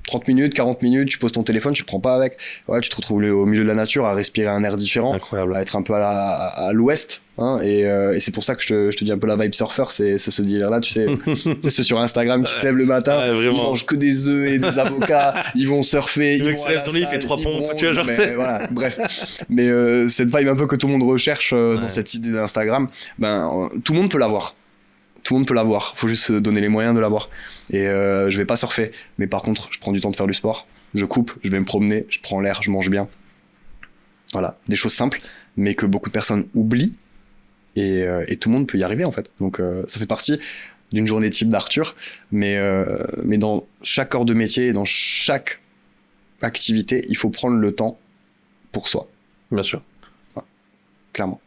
30 minutes, 40 minutes, tu poses ton téléphone, tu le prends pas avec. Ouais, tu te retrouves au milieu de la nature à respirer un air différent. Incroyable. À être un peu à l'ouest. Hein, et c'est pour ça que je te dis un peu la vibe surfer, c'est ce délire-là, tu sais. C'est ceux sur Instagram qui se lèvent le matin, ils mangent que des œufs et des avocats, ils vont surfer, ils vont à la salle, il fait 3 pompes, tu vois, genre voilà, bref. Mais cette vibe un peu que tout le monde recherche dans cette idée d'Instagram, tout le monde peut l'avoir. Tout le monde peut l'avoir, faut juste se donner les moyens de l'avoir. Et je vais pas surfer, mais par contre, je prends du temps de faire du sport, je coupe, je vais me promener, je prends l'air, je mange bien. Voilà, des choses simples, mais que beaucoup de personnes oublient, et tout le monde peut y arriver en fait. Donc ça fait partie d'une journée type d'Arthur, mais dans chaque corps de métier et dans chaque activité, il faut prendre le temps pour soi. Bien sûr. Ouais, clairement.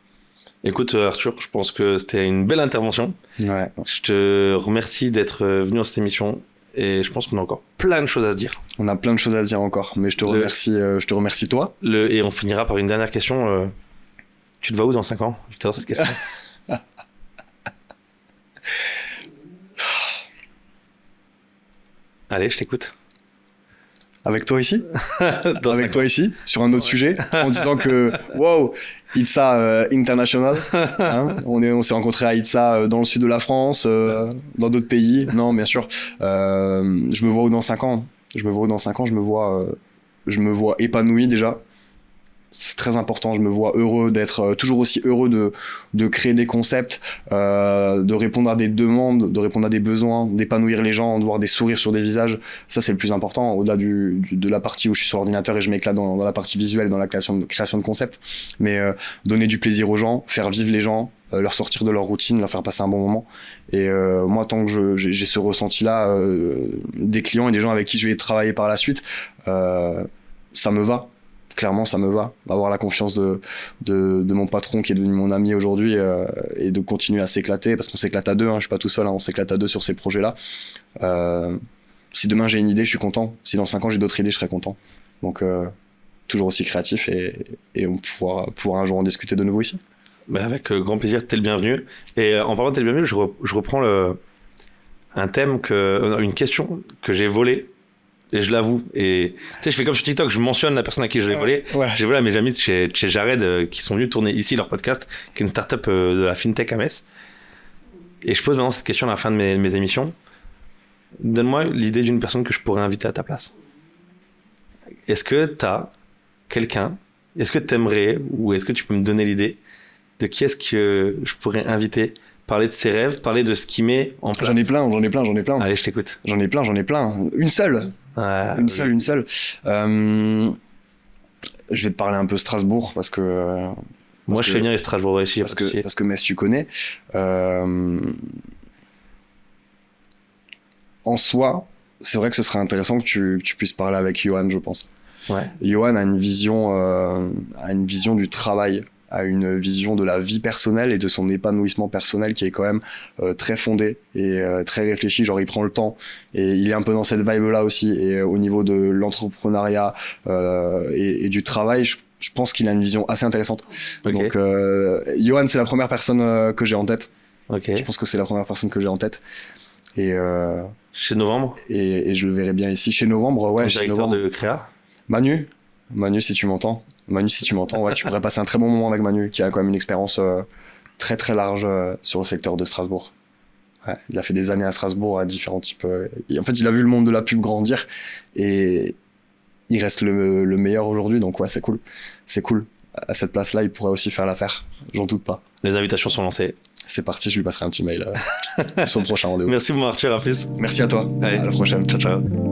Écoute Arthur, je pense que c'était une belle intervention. Ouais. Je te remercie d'être venu dans cette émission et je pense qu'on a encore plein de choses à se dire. On a plein de choses à se dire encore, mais je te remercie toi. Et on finira par une dernière question. Tu te vois où dans 5 ans, Victor, cette question? Allez, je t'écoute. Avec toi ici Avec toi ici, sur un autre sujet, en disant que, wow, ITSA International, hein, on s'est rencontrés à ITSA dans le sud de la France, dans d'autres pays. Non, bien sûr. Je me vois où dans 5 ans? Je me vois épanoui déjà. C'est très important, je me vois heureux d'être toujours aussi heureux de créer des concepts, de répondre à des demandes, de répondre à des besoins, d'épanouir les gens, de voir des sourires sur des visages. Ça, c'est le plus important, au-delà de la partie où je suis sur l'ordinateur et je m'éclate dans la partie visuelle, dans la création de concepts. Mais donner du plaisir aux gens, faire vivre les gens, leur sortir de leur routine, leur faire passer un bon moment. Et moi, tant que j'ai ce ressenti-là des clients et des gens avec qui je vais travailler par la suite, ça me va. Clairement, ça me va. Avoir la confiance de mon patron qui est devenu mon ami aujourd'hui et de continuer à s'éclater, parce qu'on s'éclate à deux, hein, je suis pas tout seul, hein, on s'éclate à deux sur ces projets-là. Si demain j'ai une idée, je suis content. Si dans 5 ans j'ai d'autres idées, je serai content. Donc, toujours aussi créatif et on pourra un jour en discuter de nouveau ici. Bah avec grand plaisir, t'es le bienvenu. Et en parlant de t'es le bienvenu, je reprends une question que j'ai volée. Et je l'avoue. Et tu sais, je fais comme sur TikTok, je mentionne la personne à qui je l'ai volé. Ouais. J'ai volé à mes amis chez Jared qui sont venus tourner ici leur podcast, qui est une startup de la FinTech à Metz. Et je pose maintenant cette question à la fin de mes émissions. Donne-moi l'idée d'une personne que je pourrais inviter à ta place. Est-ce que t'as quelqu'un, est-ce que t'aimerais, ou est-ce que tu peux me donner l'idée de qui est-ce que je pourrais inviter, parler de ses rêves, parler de ce qu'il met en place? J'en ai plein. Allez, je t'écoute. J'en ai plein. Une seule. Une seule. Je vais te parler un peu Strasbourg parce que Moi, je fais venir les Strasbourgeois ici. parce que Metz, tu connais. En soi, c'est vrai que ce serait intéressant que tu puisses parler avec Johan, je pense. Ouais. Johan a une vision du travail, a une vision de la vie personnelle et de son épanouissement personnel qui est quand même très fondée et très réfléchie. Genre, il prend le temps et il est un peu dans cette vibe-là aussi. Et au niveau de l'entrepreneuriat et du travail, je pense qu'il a une vision assez intéressante. Ok. Donc, Johan, c'est la première personne que j'ai en tête. Ok. Je pense que c'est la première personne que j'ai en tête. Et Chez Novembre, je le verrai bien ici. Chez Novembre, ouais, ton chez directeur Novembre. de créa. Manu, si tu m'entends. Manu, si tu m'entends, ouais, tu pourrais passer un très bon moment avec Manu, qui a quand même une expérience très très large sur le secteur de Strasbourg. Ouais, il a fait des années à Strasbourg à différents types. Et en fait, il a vu le monde de la pub grandir et il reste le meilleur aujourd'hui, donc ouais, c'est cool. C'est cool. À cette place-là, il pourrait aussi faire l'affaire, j'en doute pas. Les invitations sont lancées. C'est parti, je lui passerai un petit mail sur le prochain rendez-vous. Merci, mon Arthur. À plus. Merci à toi. Allez. À la prochaine. Ciao, ciao.